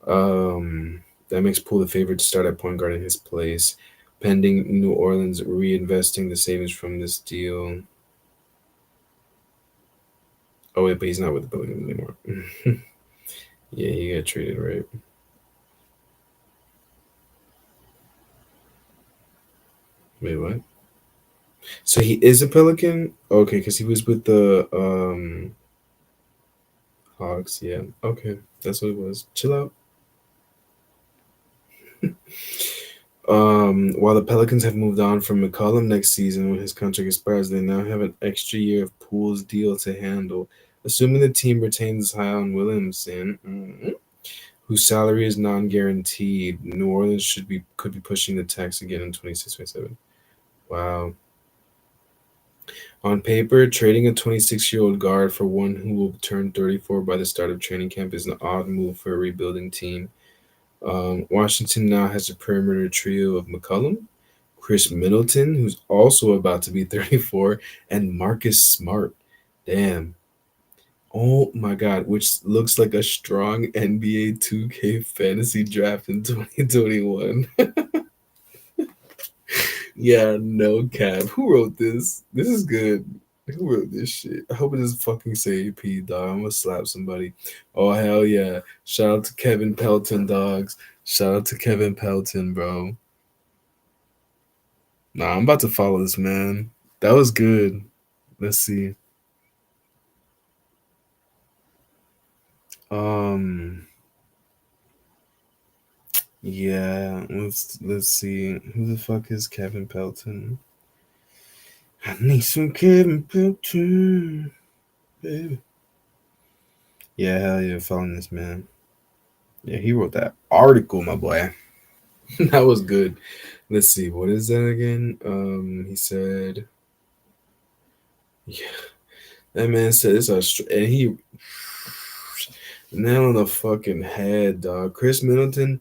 That makes Poole the favorite to start at point guard in his place, pending New Orleans reinvesting the savings from this deal. Oh wait, but he's not with the Pelicans anymore. Yeah, he got traded, right? Wait, what? So he is a Pelican? Okay, because he was with the Hawks. Yeah. Okay, that's what it was. Chill out. While the Pelicans have moved on from McCollum next season when his contract expires, they now have an extra year of Poole's deal to handle. Assuming the team retains Zion Williamson, whose salary is non-guaranteed, New Orleans could be pushing the tax again in 26-27. Wow. On paper, trading a 26-year-old guard for one who will turn 34 by the start of training camp is an odd move for a rebuilding team. Washington now has a perimeter trio of McCollum, Chris Middleton, who's also about to be 34, and Marcus Smart. Damn. Oh my God, which looks like a strong NBA 2K fantasy draft in 2021. Yeah, no cap. Who wrote this? This is good. Who wrote this shit? I hope it doesn't fucking say AP, dog. I'm gonna slap somebody. Oh, hell yeah. Shout out to Kevin Pelton, dogs. Shout out to Kevin Pelton, bro. Nah, I'm about to follow this, man. That was good. Let's see. Um, yeah, let's see. Who the fuck is Kevin Pelton? I need some Kevin Pelton, baby. Yeah, hell yeah, following this man. Yeah, he wrote that article, my boy. That was good. Let's see, what is that again? He said, yeah, that man said it's and he nail on the fucking head, dog. Chris Middleton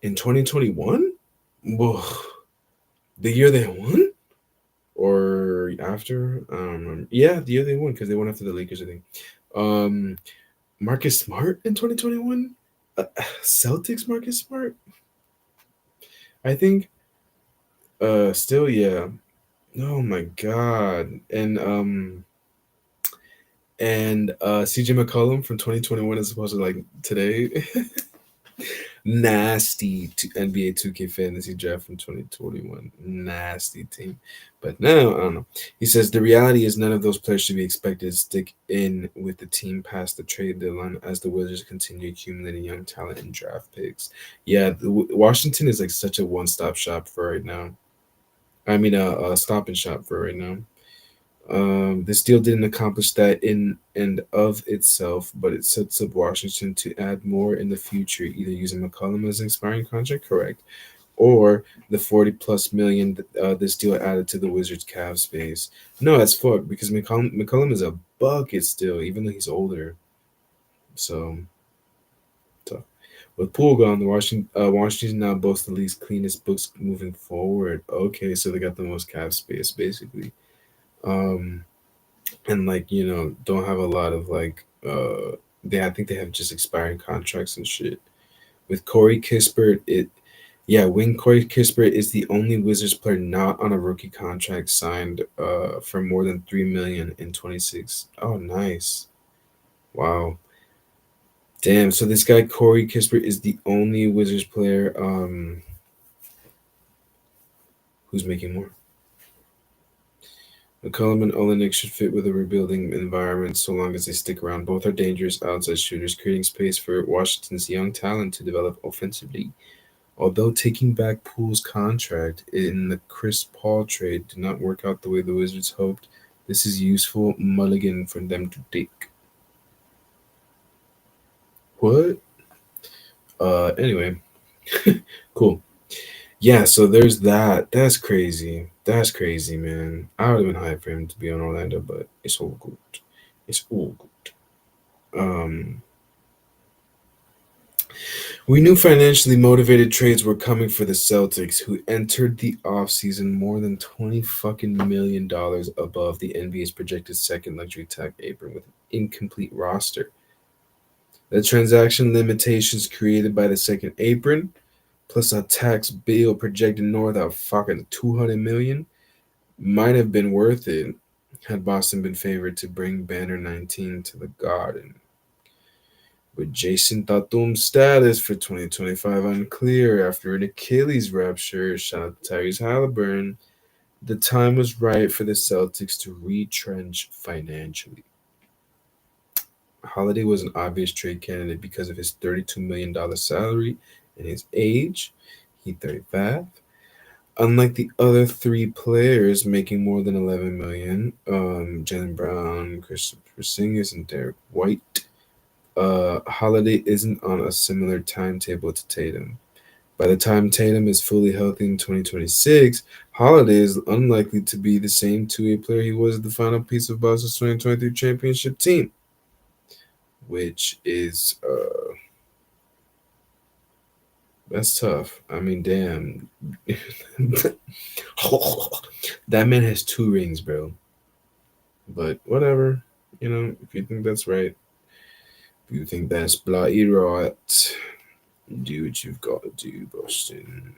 in 2021, whoa, the year they won, or after? I don't remember. Yeah, the year they won because they won after the Lakers, I think. Um, Marcus Smart in 2021, Celtics Marcus Smart, I think. Still, yeah. Oh my god. And CJ McCollum from 2021 is supposed to like today. Nasty NBA 2K fantasy draft from 2021. Nasty team. But no, I don't know. He says the reality is none of those players should be expected to stick in with the team past the trade deadline as the Wizards continue accumulating young talent and draft picks. Yeah, Washington is like such a one-stop shop for right now. I mean, a Stop and Shop for right now. This deal didn't accomplish that in and of itself, but it sets up Washington to add more in the future, either using McCollum as an expiring contract, correct, or the 40 plus million this deal added to the Wizards cap space. No, that's fuck because McCollum is a bucket still, even though he's older. So tough. With Poole gone, the Washington now boasts the league's cleanest books moving forward. Okay, so they got the most cap space basically. Um, and like don't have a lot of they I think they have just expiring contracts and shit. With Corey Kispert, when Corey Kispert is the only Wizards player not on a rookie contract signed for more than 3 million in 26. Oh, nice. Wow. Damn. So this guy Corey Kispert is the only Wizards player who's making more. McCollum and Olenek should fit with a rebuilding environment so long as they stick around. Both are dangerous outside shooters, creating space for Washington's young talent to develop offensively. Although taking back Poole's contract in the Chris Paul trade did not work out the way the Wizards hoped, this is useful mulligan for them to take. What? Anyway, cool. Yeah, so there's that. That's crazy. That's crazy, man. I would have been hyped for him to be on Orlando, but it's all good. It's all good. We knew financially motivated trades were coming for the Celtics, who entered the offseason more than $20 fucking million above the NBA's projected second luxury tax apron with an incomplete roster. The transaction limitations created by the second apron, plus a tax bill projected north of fucking 200 million, might have been worth it had Boston been favored to bring Banner 19 to the Garden. With Jason Tatum's status for 2025 unclear after an Achilles rupture, shout out to Tyrese Halliburton, the time was right for the Celtics to retrench financially. Holiday was an obvious trade candidate because of his $32 million salary and his age. He's 35. Unlike the other three players making more than 11 million, Jalen Brown, Christopher Porzingis, and Derek White, Holiday isn't on a similar timetable to Tatum. By the time Tatum is fully healthy in 2026, Holiday is unlikely to be the same two-way player he was at the final piece of Boston's 2023 championship team, which is that's tough. I mean, damn. That man has 2 rings, bro. But whatever. If you think that's right, if you think that's bloody right, do what you've got to do, Boston.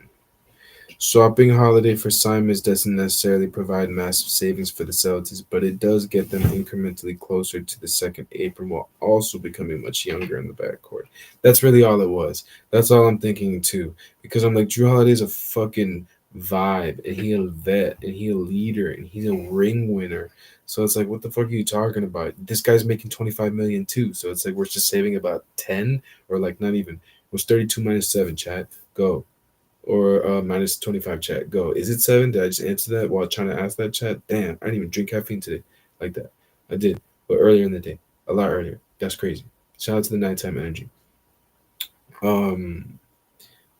Swapping Holiday for Simons doesn't necessarily provide massive savings for the Celtics, but it does get them incrementally closer to the second apron while also becoming much younger in the backcourt. That's really all it was. That's all I'm thinking too. Because I'm like, Drew Holiday's a fucking vibe, and he a vet, and he a leader, and he's a ring winner. So it's like, what the fuck are you talking about? This guy's making 25 million too. So it's like we're just saving about 10, or like not even. It was 32 minus 7, chat. Go. Or minus 25, chat. Go. Is it 7? Did I just answer that while trying to ask that, chat? Damn, I didn't even drink caffeine today like that. I did, but earlier in the day, a lot earlier. That's crazy. Shout out to the nighttime energy. Um,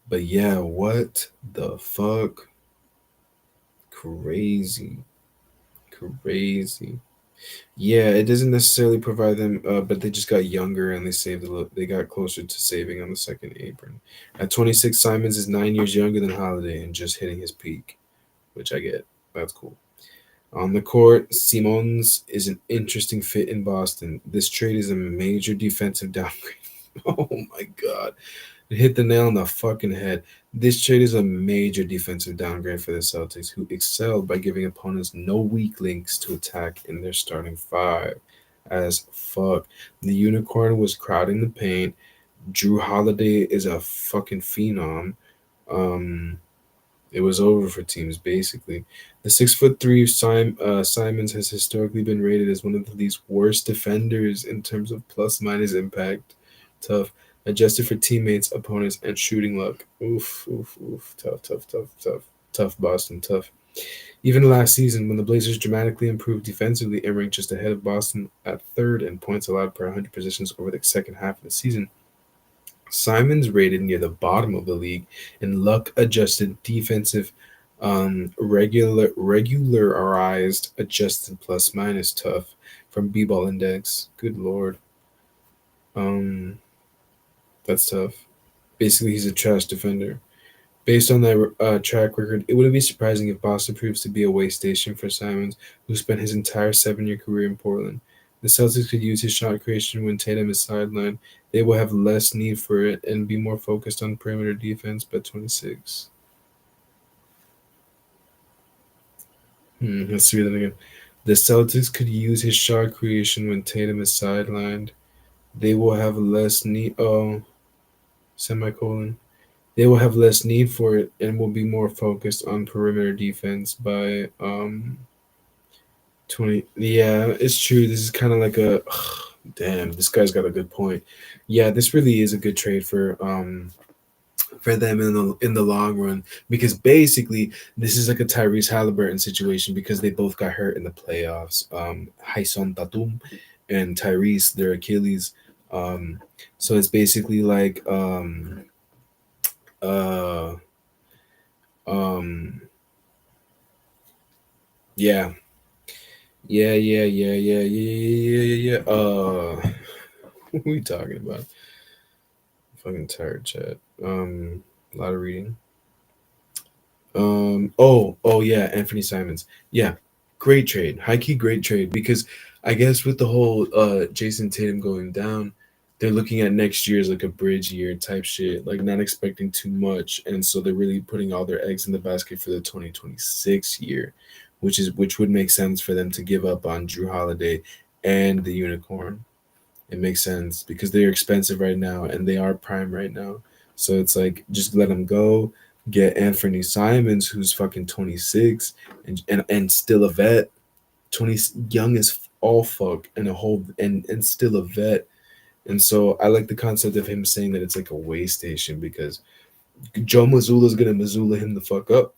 but yeah, what the fuck? Crazy, crazy. Yeah, it doesn't necessarily provide them, but they just got younger and they saved a little. They got closer to saving on the second apron. At 26, Simons is 9 years younger than Holiday and just hitting his peak, which I get. That's cool. On the court, Simons is an interesting fit in Boston. This trade is a major defensive downgrade. Oh my god. It hit the nail on the fucking head. This trade is a major defensive downgrade for the Celtics, who excelled by giving opponents no weak links to attack in their starting five. As fuck. The unicorn was crowding the paint. Drew Holiday is a fucking phenom. It was over for teams basically. The 6'3" Simons has historically been rated as one of the league's worst defenders in terms of plus minus impact. Tough. Adjusted for teammates, opponents, and shooting luck. Oof, oof, oof. Tough, tough, tough, tough. Tough, Boston, tough. Even last season, when the Blazers dramatically improved defensively and ranked just ahead of Boston at third in points allowed per 100 possessions over the second half of the season, Simons rated near the bottom of the league in luck-adjusted defensive, regularized adjusted plus minus tough from B-ball index. Good lord, um, that's tough. Basically, he's a trash defender. Based on that track record, it wouldn't be surprising if Boston proves to be a way station for Simons, who spent his entire 7-year career in Portland. The Celtics could use his shot creation when Tatum is sidelined. They will have less need for it and be more focused on perimeter defense by 26. Let's read that again. The Celtics could use his shot creation when Tatum is sidelined. They will have less need. Oh, semicolon. They will have less need for it and will be more focused on perimeter defense by 20. Yeah, it's true. This is kind of like a damn, this guy's got a good point. Yeah, this really is a good trade for them in the long run, because basically this is like a Tyrese Halliburton situation because they both got hurt in the playoffs. Hyson Tatum and Tyrese, their Achilles. So it's basically like uh um yeah, yeah. What are we talking about? Fucking tired, chat. A lot of reading. Oh yeah, Anthony Simons. Yeah, great trade. High key great trade, because I guess with the whole Jason Tatum going down, they're looking at next year as like a bridge year type shit, like not expecting too much, and so they're really putting all their eggs in the basket for the 2026 year, which would make sense for them to give up on Drew Holiday and the unicorn. It makes sense because they're expensive right now and they are prime right now. So it's like just let them go. Get Anthony Simons, who's fucking 26 and still a vet, 20 young as all fuck and a whole and still a vet. And so I like the concept of him saying that it's like a way station because Joe Mazzulla's gonna Mazzulla him the fuck up.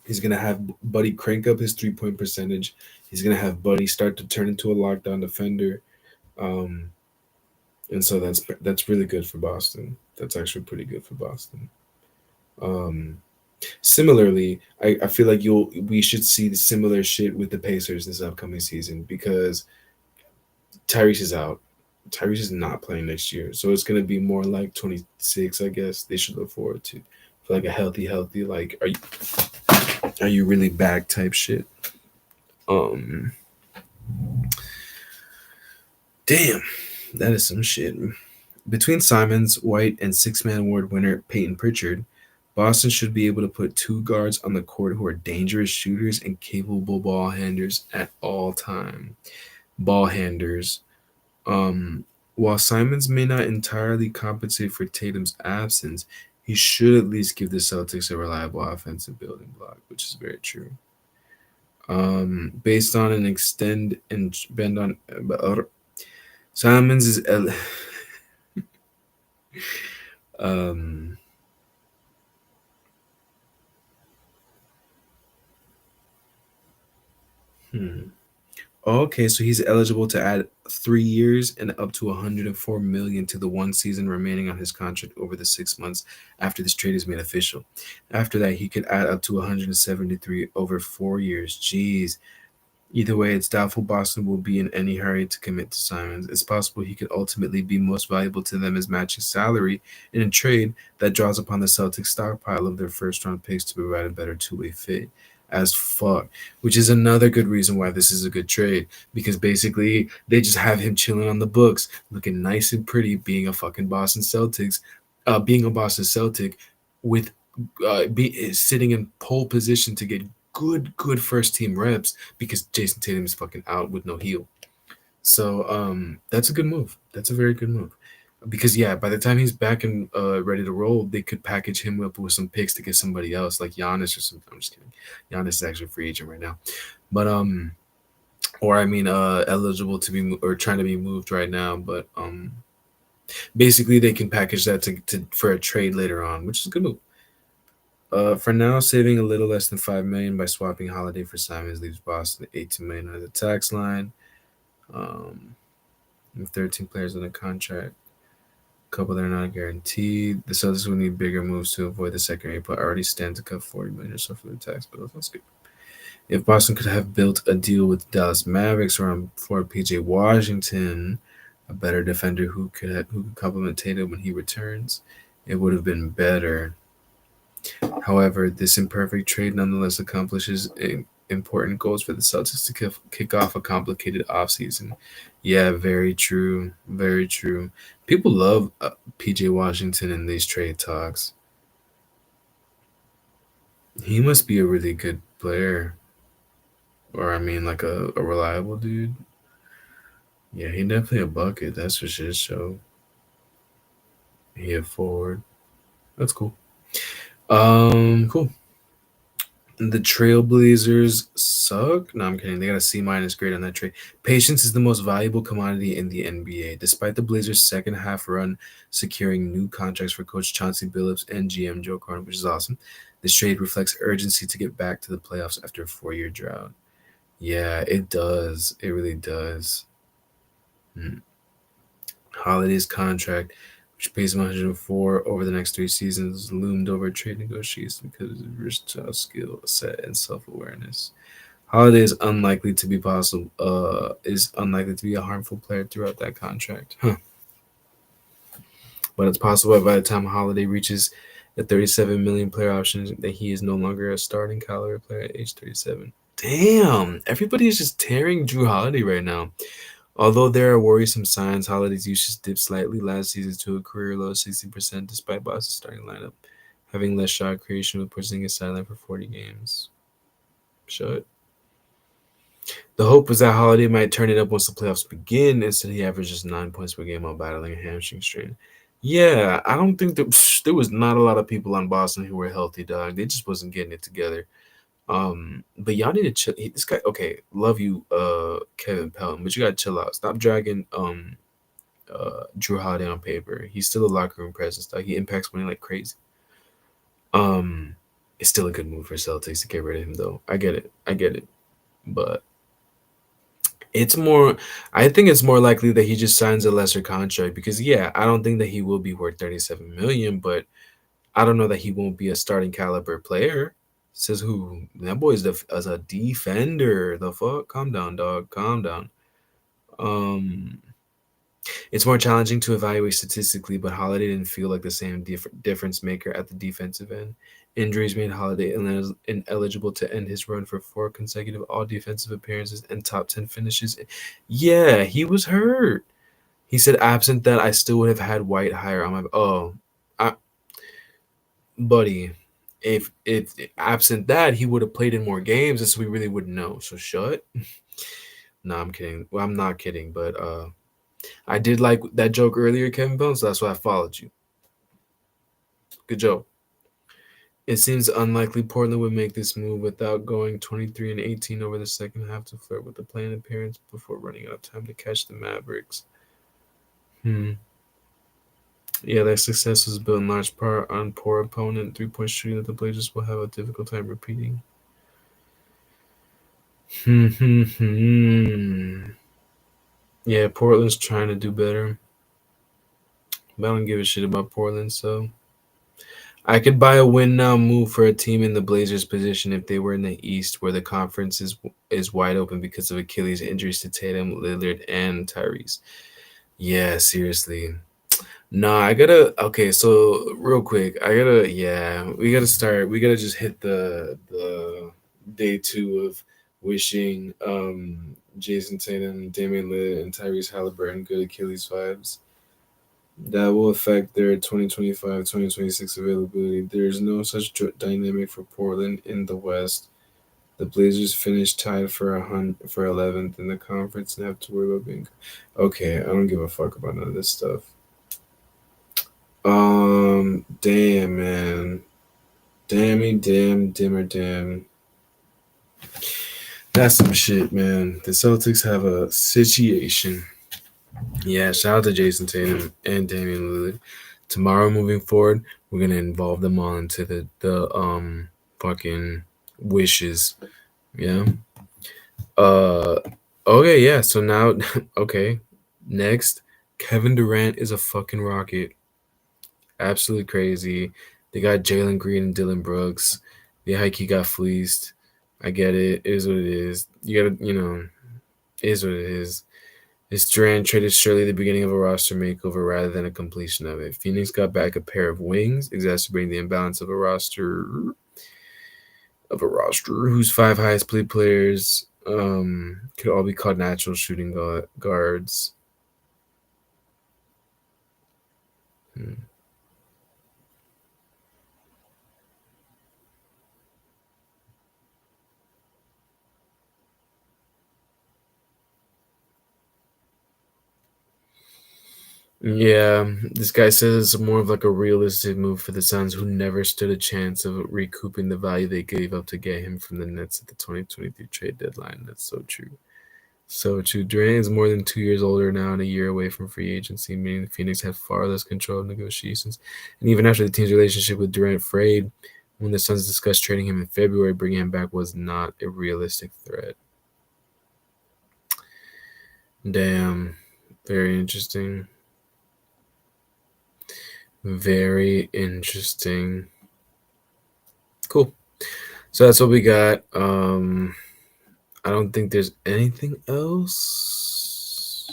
He's gonna have Buddy crank up his 3 point percentage. He's gonna have Buddy start to turn into a lockdown defender. Um, and so that's really good for Boston. That's actually pretty good for Boston. Um, Similarly, I feel like we should see the similar shit with the Pacers this upcoming season because Tyrese is out. Tyrese is not playing next year, so it's gonna be more like 26. I guess they should look forward to for like a healthy like are you really back type shit. Um, Damn, that is some shit. Between Simons, White, and six-man award winner Peyton Pritchard, Boston should be able to put two guards on the court who are dangerous shooters and capable ball handlers at all time. Ball handlers. Um, while Simons may not entirely compensate for Tatum's absence, he should at least give the Celtics a reliable offensive building block, which is very true. Based on an extend and bend on Simons is um hmm. Okay, so he's eligible to add 3 years and up to 104 million to the one season remaining on his contract over the 6 months after this trade is made official. After that, he could add up to 173 over 4 years. Jeez. Either way, it's doubtful Boston will be in any hurry to commit to Simons. It's possible he could ultimately be most valuable to them as matching salary in a trade that draws upon the Celtics stockpile of their first round picks to provide a better two-way fit. As fuck, which is another good reason why this is a good trade, because basically they just have him chilling on the books, looking nice and pretty, being a fucking Boston Celtics, being a Boston Celtic with sitting in pole position to get good first team reps because Jason Tatum is fucking out with no heel. So that's a good move. That's a very good move. Because yeah, by the time he's back and ready to roll, they could package him up with some picks to get somebody else like Giannis or something. I'm just kidding. Giannis is actually a free agent right now, but or I mean, eligible to be or trying to be moved right now. But basically they can package that to for a trade later on, which is a good move. For now, saving a little less than $5 million by swapping Holiday for Simons leaves Boston at $18 million under the tax line. With 13 players on the contract, a couple that are not guaranteed. The Celtics will need bigger moves to avoid the second rate, but already stand to cut $40 million or so for the tax bills. That's good. If Boston could have built a deal with Dallas Mavericks around for PJ Washington, a better defender who could complement Tatum when he returns, it would have been better. However, this imperfect trade nonetheless accomplishes important goals for the Celtics to kick off a complicated offseason. Yeah, very true. Very true. People love PJ Washington in these trade talks. He must be a really good player. Or, I mean, like a reliable dude. Yeah, he definitely a bucket. That's for shit show. He a forward. That's cool. Cool. The Trailblazers suck. No, I'm kidding. They got a C- grade on that trade. Patience is the most valuable commodity in the NBA. Despite the Blazers' second half run securing new contracts for Coach Chauncey Billups and GM Joe Cronin, which is awesome, this trade reflects urgency to get back to the playoffs after a 4-year drought. Yeah, it does. It really does. Holiday's contract, which pays him 104 over the next 3 seasons, loomed over trade negotiations because of his versatile skill set and self-awareness. Holiday is unlikely to be a harmful player throughout that contract. But it's possible by the time Holiday reaches a 37 million player option that he is no longer a starting caliber player at age 37. Damn, everybody is just tearing Drew Holiday right now. Although there are worrisome signs, Holiday's usage dipped slightly last season to a career low 60% despite Boston's starting lineup having less shot creation with Porzingis sidelined for 40 games. Shut. The hope was that Holiday might turn it up once the playoffs begin. Instead, he averaged just 9 points per game while battling a hamstring strain. Yeah, I don't think there was not a lot of people on Boston who were healthy, dog. They just wasn't getting it together. But y'all need to chill. This guy, okay, love you, Kevin Pelton, but you gotta chill out. Stop dragging Drew Holiday on paper. He's still a locker room presence, dog. He impacts winning like crazy. It's still a good move for Celtics to get rid of him, though. I get it, but it's more. I think it's more likely that he just signs a lesser contract because, yeah, I don't think that he will be worth 37 million, but I don't know that he won't be a starting caliber player. Says who? That boy's as a defender. The fuck? Calm down, dog. Calm down. Um, it's more challenging to evaluate statistically, but Holiday didn't feel like the same difference maker at the defensive end. Injuries made Holiday ineligible to end his run for 4 consecutive all-defensive appearances and top 10 finishes. Yeah, he was hurt. He said, absent that, I still would have had White higher on my. Oh, buddy. If absent that, he would have played in more games, and so we really wouldn't know. So shut. No, I'm kidding. Well, I'm not kidding, but I did like that joke earlier, Kevin Bones. So that's why I followed you. Good joke. It seems unlikely Portland would make this move without going 23-18 over the second half to flirt with the play-in appearance before running out of time to catch the Mavericks. Yeah, their success was built in large part on poor opponent three-point shooting that the Blazers will have a difficult time repeating. Yeah, Portland's trying to do better. But I don't give a shit about Portland, so I could buy a win now move for a team in the Blazers position if they were in the East where the conference is wide open because of Achilles injuries to Tatum, Lillard, and Tyrese. Yeah, seriously. Nah, okay, so real quick, we gotta just hit the day 2 of wishing Jason Tatum, Damian Lillard, and Tyrese Halliburton good Achilles vibes. That will affect their 2025-2026 availability. There's no such dynamic for Portland in the West. The Blazers finished tied for 11th in the conference and have to worry about being. Okay, I don't give a fuck about none of this stuff. Damn, man. Damn. That's some shit, man. The Celtics have a situation. Yeah, shout out to Jason Tatum and Damian Lillard. Tomorrow, moving forward, We're gonna involve them all into the fucking wishes. Yeah. Uh okay, yeah. So now okay. Next, Kevin Durant is a fucking rocket. Absolutely crazy. They got Jalen Green and Dylan Brooks. The hike he got fleeced. I get it. It is what it is. You gotta, it is what it is. This Durant trade is surely the beginning of a roster makeover rather than a completion of it. Phoenix got back a pair of wings, exacerbating the imbalance of a roster whose five highest paid players could all be called natural shooting guards. Hmm. Yeah, this guy says it's more of like a realistic move for the Suns, who never stood a chance of recouping the value they gave up to get him from the Nets at the 2023 trade deadline. That's so true. So true. Durant is more than 2 years older now and a year away from free agency, meaning the Phoenix had far less control of negotiations. And even after the team's relationship with Durant frayed, when the Suns discussed trading him in February, bringing him back was not a realistic threat. Damn. Very interesting. Very interesting. Cool. So that's what we got. I don't think there's anything else.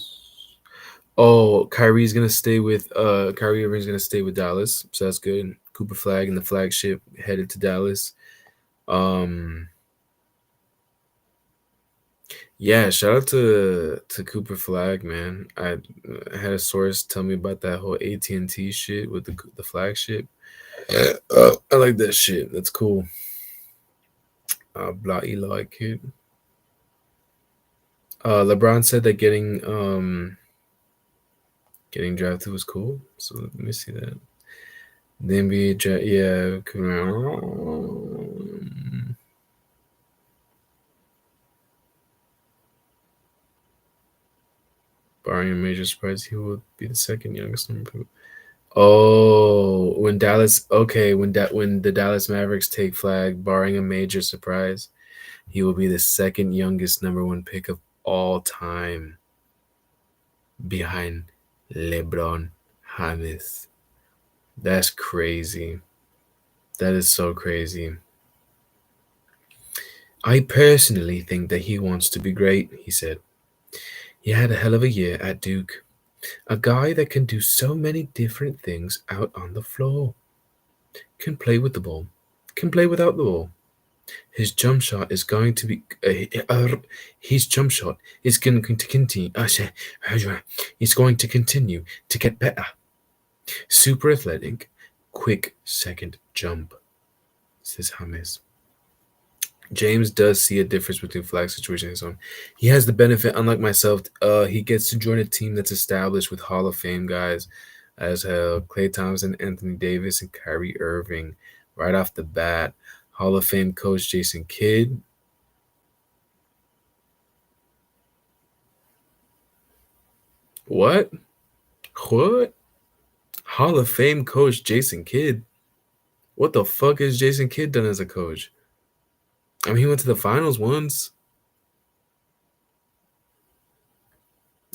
Oh, Kyrie Irving's gonna stay with Dallas, so that's good. Cooper Flag and the flagship headed to Dallas. Um, yeah, shout out to Cooper Flag, man. I had a source tell me about that whole AT&T shit with the flagship. I like that shit. That's cool. Blah Eli kid. LeBron said that getting drafted was cool. So let me see that. The NBA draft, yeah. Barring a major surprise, he will be the second youngest number. Oh, when the Dallas Mavericks take Flag, barring a major surprise, he will be the second youngest number one pick of all time, behind LeBron James. That's crazy. That is so crazy. I personally think that he wants to be great, he said. He had a hell of a year at Duke. A guy that can do so many different things out on the floor. Can play with the ball. Can play without the ball. His jump shot is going to be. His jump shot is going to continue. He's going to continue to get better. Super athletic, quick second jump, says James. James does see a difference between Flag situation and his own. He has the benefit, unlike myself, he gets to join a team that's established with Hall of Fame guys as Klay Thompson, Anthony Davis, and Kyrie Irving right off the bat. Hall of Fame coach Jason Kidd. What? What? Hall of Fame coach Jason Kidd. What the fuck has Jason Kidd done as a coach? I mean, he went to the finals once.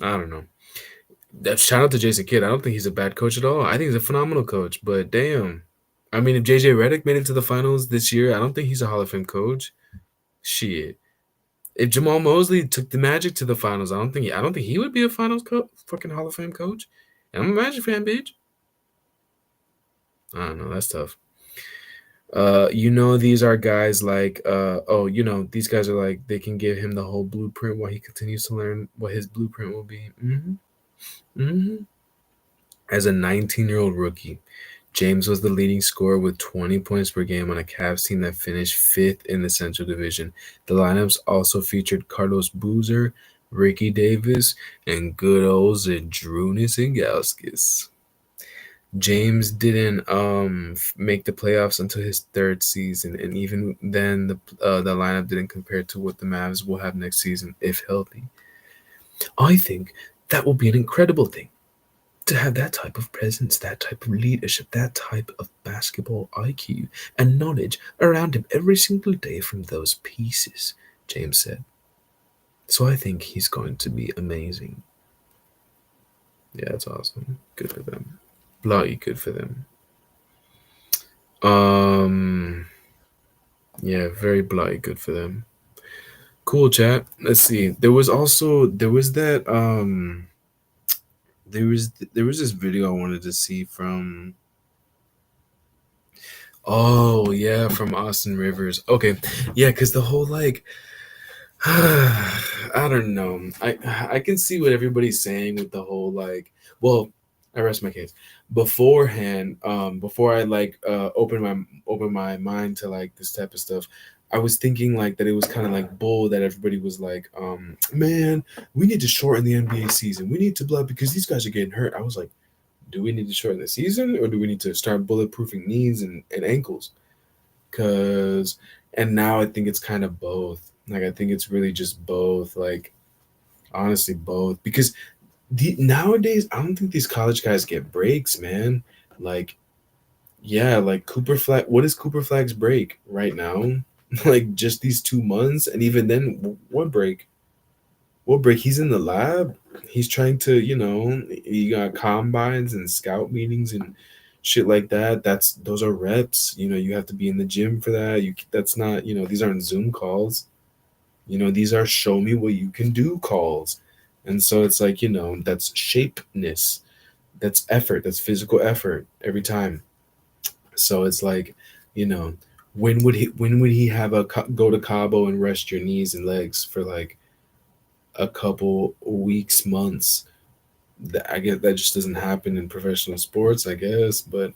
I don't know. Shout out to Jason Kidd. I don't think he's a bad coach at all. I think he's a phenomenal coach. But damn, I mean, if JJ Redick made it to the finals this year, I don't think he's a Hall of Fame coach. Shit. If Jamal Mosley took the Magic to the finals, I don't think he would be a fucking Hall of Fame coach. And I'm a Magic fan, bitch. I don't know. That's tough. These are guys like these guys are like they can give him the whole blueprint while he continues to learn what his blueprint will be. As a 19-year-old rookie, James was the leading scorer with 20 points per game on a Cavs team that finished fifth in the Central Division. The lineups also featured Carlos Boozer, Ricky Davis, and good old Zydrunas Ilgauskas. James didn't make the playoffs until his third season, and even then, the lineup didn't compare to what the Mavs will have next season if healthy. I think that will be an incredible thing to have that type of presence, that type of leadership, that type of basketball IQ and knowledge around him every single day from those pieces, James said. So I think he's going to be amazing. Yeah, that's awesome. Good for them. Bloody good for them. Um, yeah, very bloody good for them. Cool chat. Let's see. There was that there was this video I wanted to see from. Oh yeah, from Austin Rivers. Okay, yeah, because the whole like, I don't know. I can see what everybody's saying with the whole like. Well, I rest my case. Beforehand, before I like open my mind to like this type of stuff, I was thinking like that it was kind of like bull that everybody was like, man, we need to shorten the NBA season. We need to blood because these guys are getting hurt. I was like, do we need to shorten the season or do we need to start bulletproofing knees and ankles? Cause and now I think it's kind of both. Like I think it's really just both. Like honestly, both. Because nowadays I don't think these college guys get breaks, man. Like yeah, like Cooper Flag. What is Cooper Flag's break right now? Like just these 2 months, and even then, what break? What break? He's in the lab. He's trying to, you got combines and scout meetings and shit like that. Those are reps. You have to be in the gym for that. That's not, these aren't Zoom calls. These are show me what you can do calls. And so it's like, that's shapeness. That's effort. That's physical effort every time. So it's like, you know, when would he have go to Cabo and rest your knees and legs for like a couple weeks, months? I get that just doesn't happen in professional sports, I guess. But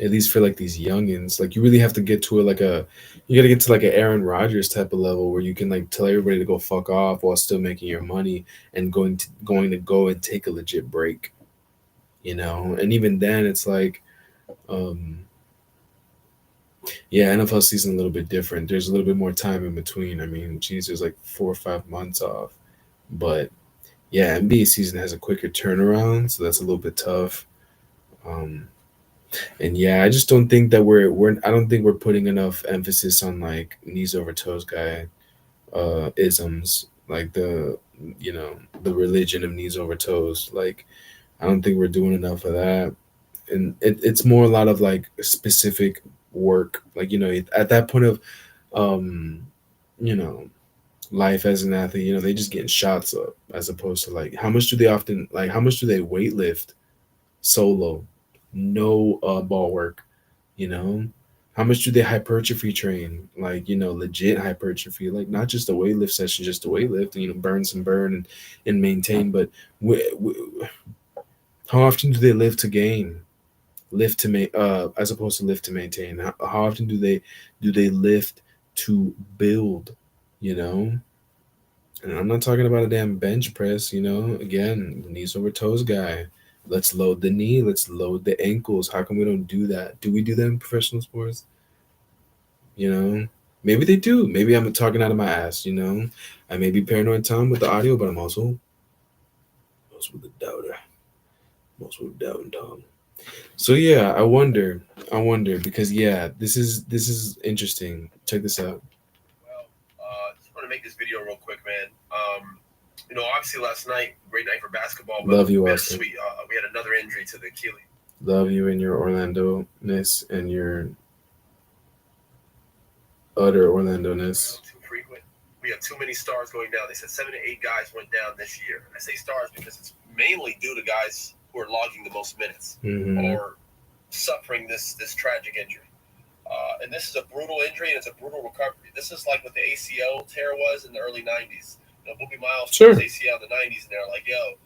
at least for like these youngins, like you really have to get to it like you got to get to like an Aaron Rodgers type of level where you can like tell everybody to go fuck off while still making your money and going to go and take a legit break, And even then, it's like, um, yeah, NFL season a little bit different. There's a little bit more time in between. I mean, geez, there's like 4 or 5 months off, but yeah, NBA season has a quicker turnaround, so that's a little bit tough. Um, and yeah, I just don't think that we're I don't think we're putting enough emphasis on like knees over toes guy isms, like you know the religion of knees over toes. Like I don't think we're doing enough of that, and it's more a lot of like specific work. Like at that point of um you know life as an athlete, they just getting shots up as opposed to like how much do they weight lift solo, no ball work, you know? How much do they hypertrophy train? Like, legit hypertrophy, like not just a weight lift session, just a weight lift, burn some burn and maintain. But how often do they live to gain, lift to as opposed to lift to maintain? How often do they lift to build, you know? And I'm not talking about a damn bench press, Again, knees over toes guy. Let's load the knee. Let's load the ankles. How come we don't do that? Do we do that in professional sports? You know, maybe they do. Maybe I'm talking out of my ass. I may be paranoid, Tom, with the audio, but I'm also with the doubter. I'm also with doubting Tom. So yeah, I wonder because yeah, this is interesting. Check this out. Well, just want to make this video real quick, man. Obviously last night, great night for basketball, but Love you, Austin. bittersweet. We had another injury to the Achilles. Love you and your Orlando-ness and your utter Orlando-ness. Too frequent. We have too many stars going down. They said 7 to 8 guys went down this year. I say stars because it's mainly due to guys who are logging the most minutes or suffering this tragic injury. And this is a brutal injury and it's a brutal recovery. This is like what the ACL tear was in the early 90s. Boogie Miles tore his ACL in the 90s, and they're like, yo,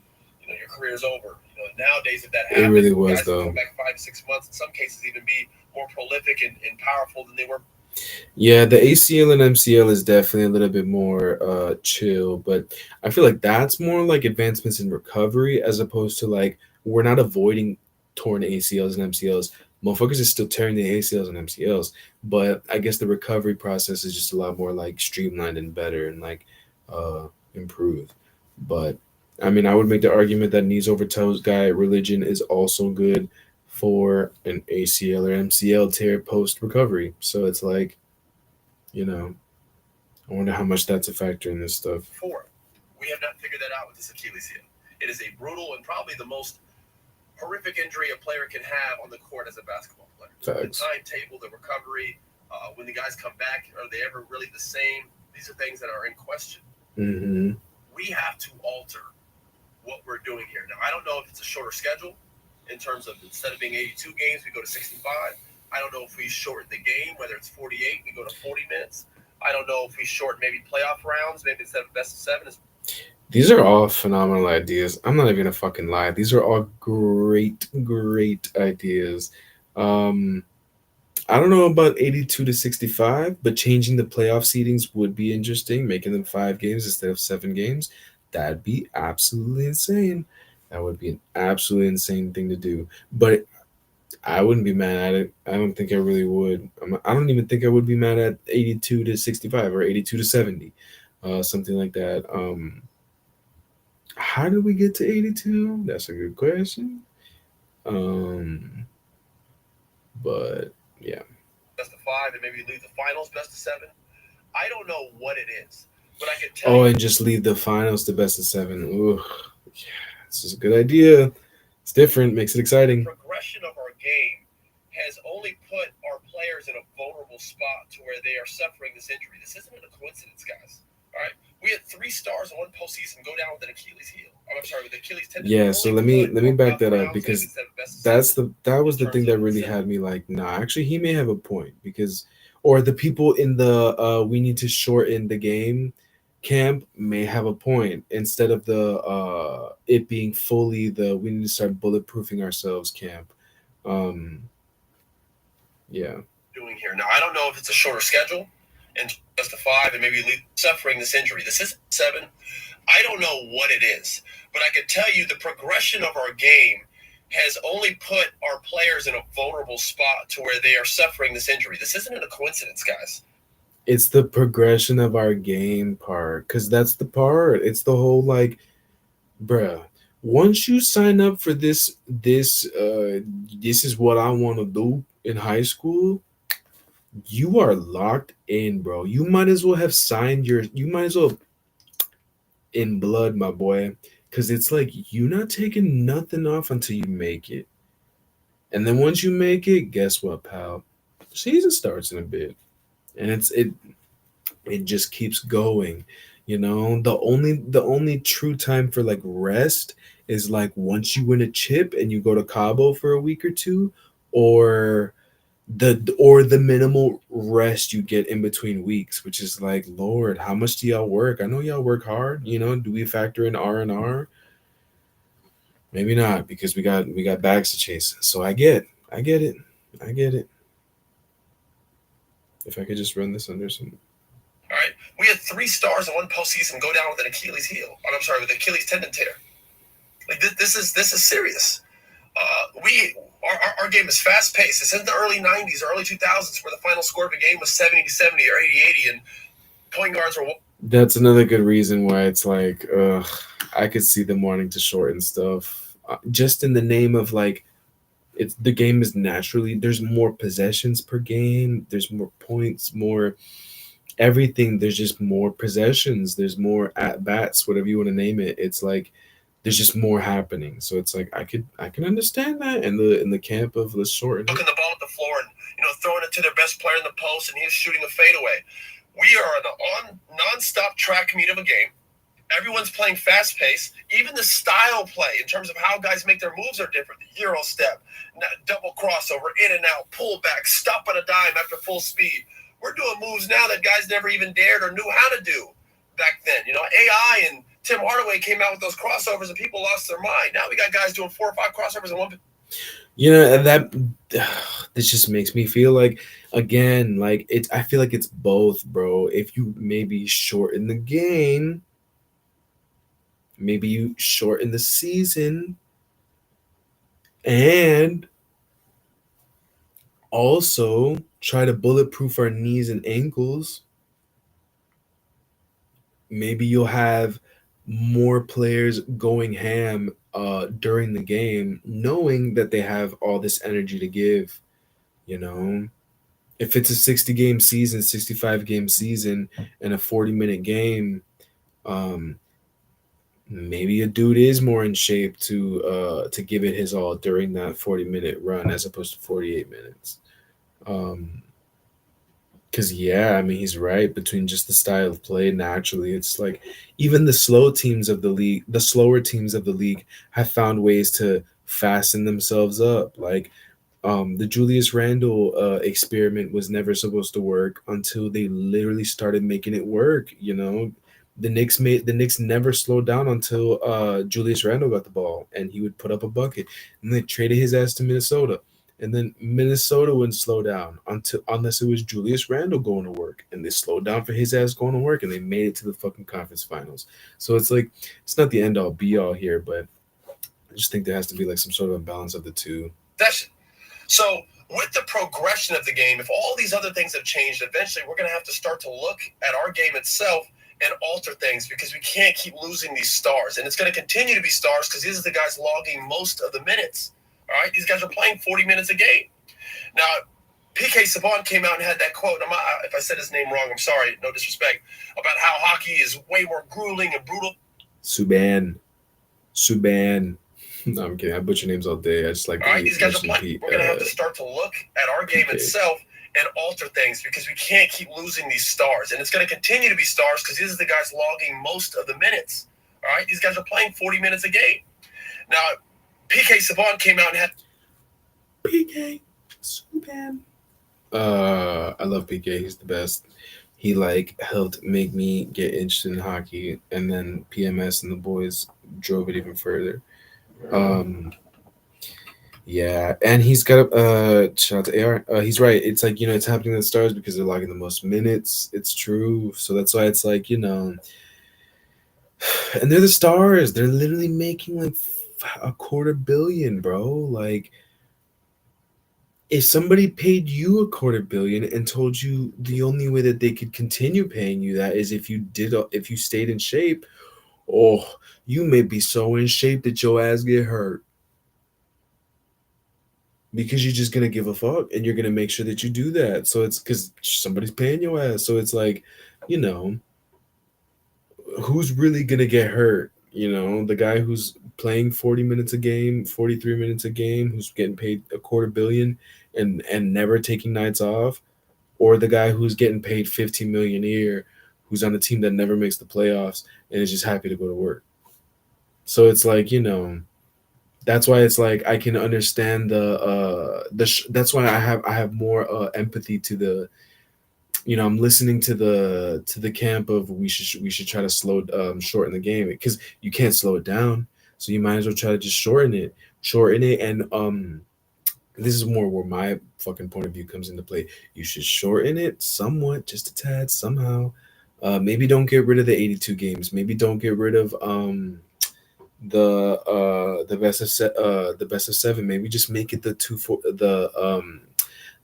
your career's over. Nowadays, if that happens, it really was, guys though. Come back 5 to 6 months, in some cases even be more prolific and powerful than they were. Yeah, the ACL and MCL is definitely a little bit more chill, but I feel like that's more like advancements in recovery as opposed to like we're not avoiding torn ACLs and MCLs. Motherfuckers is still tearing the ACLs and MCLs, but I guess the recovery process is just a lot more like streamlined and better and like improved. But I mean, I would make the argument that knees over toes guy religion is also good for an ACL or MCL tear post recovery. So it's like, you know, I wonder how much that's a factor in this stuff. Four, we have not figured that out with this Achilles heel. It is a brutal and probably the most horrific injury a player can have on the court as a basketball player. Facts. The timetable, the recovery, when the guys come back, are they ever really the same? These are things that are in question. Mm-hmm. We have to alter what we're doing here. Now, I don't know if it's a shorter schedule in terms of instead of being 82 games, we go to 65. I don't know if we shorten the game, whether it's 48, we go to 40 minutes. I don't know if we shorten maybe playoff rounds, maybe instead of best of seven. These are all phenomenal ideas. I'm not even gonna fucking lie. These are all great, great ideas. Um, I don't know about 82 to 65, but changing the playoff seedings would be interesting, making them 5 games instead of 7 games. That'd be absolutely insane. That would be an absolutely insane thing to do. But I wouldn't be mad at it. I don't think I really would. I don't even think I would be mad at 82 to 65 or 82 to 70, something like that. How did we get to 82? That's a good question. Um, but yeah. Best of five, and maybe leave the finals best of seven. I don't know what it is, but I can tell Oh, you. and just leave the finals to best of seven. Ooh, yeah, this is a good idea. It's different, makes it exciting. Progression of our game has only put our players in a vulnerable spot to where they are suffering this injury. This isn't a coincidence, guys. All right, we had 3 stars in one postseason go down with an Achilles heel. I'm sorry, with Achilles tendon. Yeah, so let me back that up because that was the thing that really had me like, nah, actually he may have a point because or the people in the we need to shorten the game camp may have a point instead of the it being fully the we need to start bulletproofing ourselves camp. Um yeah. Doing here now, I don't know if it's a shorter schedule and just a five, and maybe leave suffering this injury. This is seven. I don't know what it is, but I can tell you the progression of our game has only put our players in a vulnerable spot to where they are suffering this injury. This isn't a coincidence, guys. It's the progression of our game part because that's the part. It's the whole like, bruh, once you sign up for this is what I want to do in high school, you are locked in, bro. You might as well have signed your you might as well in blood, my boy. Cause it's like you not taking nothing off until you make it. And then once you make it, guess what, pal? Season starts in a bit. And it just keeps going. You know, the only true time for like rest is like once you win a chip and you go to Cabo for a week or two, or the minimal rest you get in between weeks, which is like, Lord, how much do y'all work? I know y'all work hard. You know, do we factor in R&R? Maybe not because we got bags to chase. So I get it, I get it. If I could just run this under some. All right, we had 3 stars in one postseason go down with an Achilles heel. I'm sorry, with Achilles tendon tear. Like this is serious. Our game is fast paced. It's in the early '90s, early 2000s, where the final score of a game was 70-70 or 80-80, and point guards were. That's another good reason why it's like, I could see them wanting to shorten stuff, just in the name of like, it's the game is naturally there's more possessions per game, there's more points, more everything. There's just more possessions, there's more at bats, whatever you want to name it. It's like there's just more happening. So it's like I can understand that in the camp of let's shorten it. Looking the ball at the floor and throwing it to their best player in the post, and he's shooting a fadeaway. We are on non-stop track meet of a game. Everyone's playing fast pace. Even the style play in terms of how guys make their moves are different. The Euro step, double crossover, in and out, pull back, stop on a dime after full speed. We're doing moves now that guys never even dared or knew how to do back then. AI and Tim Hardaway came out with those crossovers and people lost their mind. Now we got guys doing 4 or 5 crossovers in one. And that this just makes me feel like, again, like it's I feel like it's both, bro. If you maybe shorten the game, maybe you shorten the season, and also try to bulletproof our knees and ankles. Maybe you'll have more players going ham during the game, knowing that they have all this energy to give. You know, if it's a 60 game season, 65 game season, and a 40-minute game, um, maybe a dude is more in shape to give it his all during that 40-minute run as opposed to 48 minutes. Um, Cause yeah, I mean he's right. Between just the style of play, naturally, it's like even the slower teams of the league have found ways to fasten themselves up. Like the Julius Randle experiment was never supposed to work until they literally started making it work. You know, the Knicks never slowed down until Julius Randle got the ball and he would put up a bucket, and they traded his ass to Minnesota. And then Minnesota wouldn't slow down until unless it was Julius Randle going to work, and they slowed down for his ass going to work, and they made it to the fucking conference finals. So it's like it's not the end all be all here, but I just think there has to be like some sort of a balance of the two. So with the progression of the game, if all these other things have changed, eventually we're going to have to start to look at our game itself and alter things because we can't keep losing these stars. And it's going to continue to be stars because these are the guys logging most of the minutes. All right, these guys are playing 40 minutes a game. Now, PK Saban came out and had that quote. If I said his name wrong, I'm sorry, no disrespect, about how hockey is way more grueling and brutal. Subban. No, I'm kidding. I butcher names all day. I just like all right, these guys are playing. We're going to have to start to look at our game itself and alter things because we can't keep losing these stars. And it's going to continue to be stars because these are the guys logging most of the minutes. All right, these guys are playing 40 minutes a game. Now, PK Saban came out and had PK Subban. I love PK. He's the best. He like helped make me get interested in hockey, and then PMS and the boys drove it even further. Um, yeah, and he's got shout out to AR. He's right. It's like it's happening to the Stars because they're logging the most minutes. It's true. So that's why it's like and they're the Stars. They're literally making like a quarter billion, bro. Like if somebody paid you a quarter billion and told you the only way that they could continue paying you that is if you stayed in shape, oh, you may be so in shape that your ass get hurt because you're just gonna give a fuck and you're gonna make sure that you do that. So it's because somebody's paying your ass. So it's like, you know, who's really gonna get hurt? The guy who's playing 40 minutes a game, 43 minutes a game, who's getting paid a quarter billion and never taking nights off, or the guy who's getting paid 15 million a year, who's on a team that never makes the playoffs and is just happy to go to work. So it's like, that's why it's like I can understand that's why I have more empathy to the I'm listening to the camp of we should try to shorten the game because you can't slow it down, so you might as well try to just shorten it. And this is more where my fucking point of view comes into play. You should shorten it somewhat, just a tad, somehow. Maybe don't get rid of the 82 games. Maybe don't get rid of the best of seven. Maybe just make it the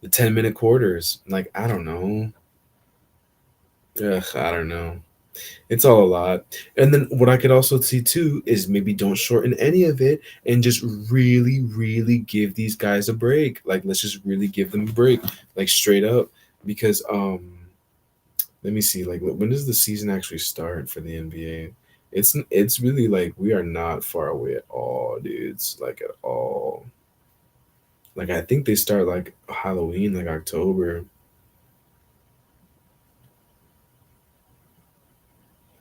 10-minute quarters. Like I don't know. Ugh, I don't know. It's all a lot. And then what I could also see too is maybe don't shorten any of it and just really, really give these guys a break. Like let's just really give them a break, like straight up. Because let me see, like when does the season actually start for the NBA? It's really like we are not far away at all, dudes. Like at all. Like I think they start like Halloween, like October.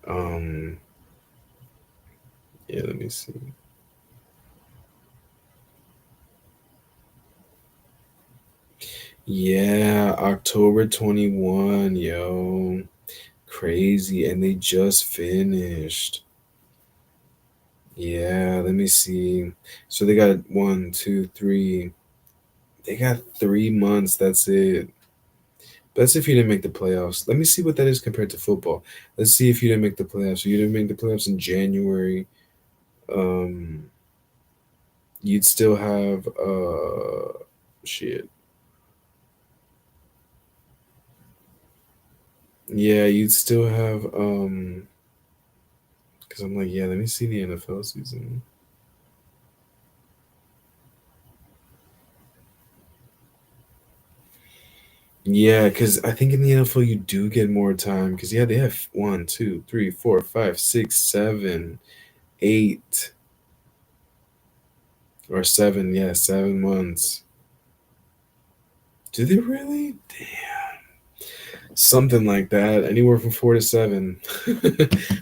Um, yeah, let me see. Yeah, October 21, yo. Crazy. And they just finished. Yeah, let me see. So they got one, two, three. They got 3 months. That's it. That's if you didn't make the playoffs. Let me see what that is compared to football. Let's see if you didn't make the playoffs. So you didn't make the playoffs in January. Um, you'd still have shit. Yeah, you'd still have Because I'm like, yeah, let me see the NFL season. Yeah, because I think in the NFL you do get more time. Because yeah, they have 1, 2, 3, 4, 5, 6, 7, 8, or 7. Yeah, 7 months. Do they really? Something like that, anywhere from 4 to 7.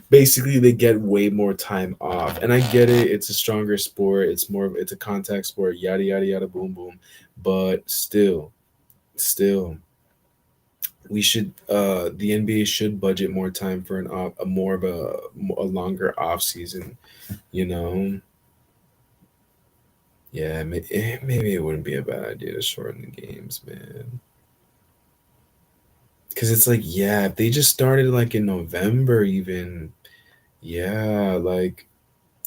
Basically, they get way more time off, and I get it. It's a stronger sport. It's a contact sport. Yada yada yada. Boom boom. But still, we should. The NBA should budget more time for a more of a longer off season. You know. Yeah, maybe it wouldn't be a bad idea to shorten the games, man. Because it's like, yeah, if they just started like in November, even, yeah, like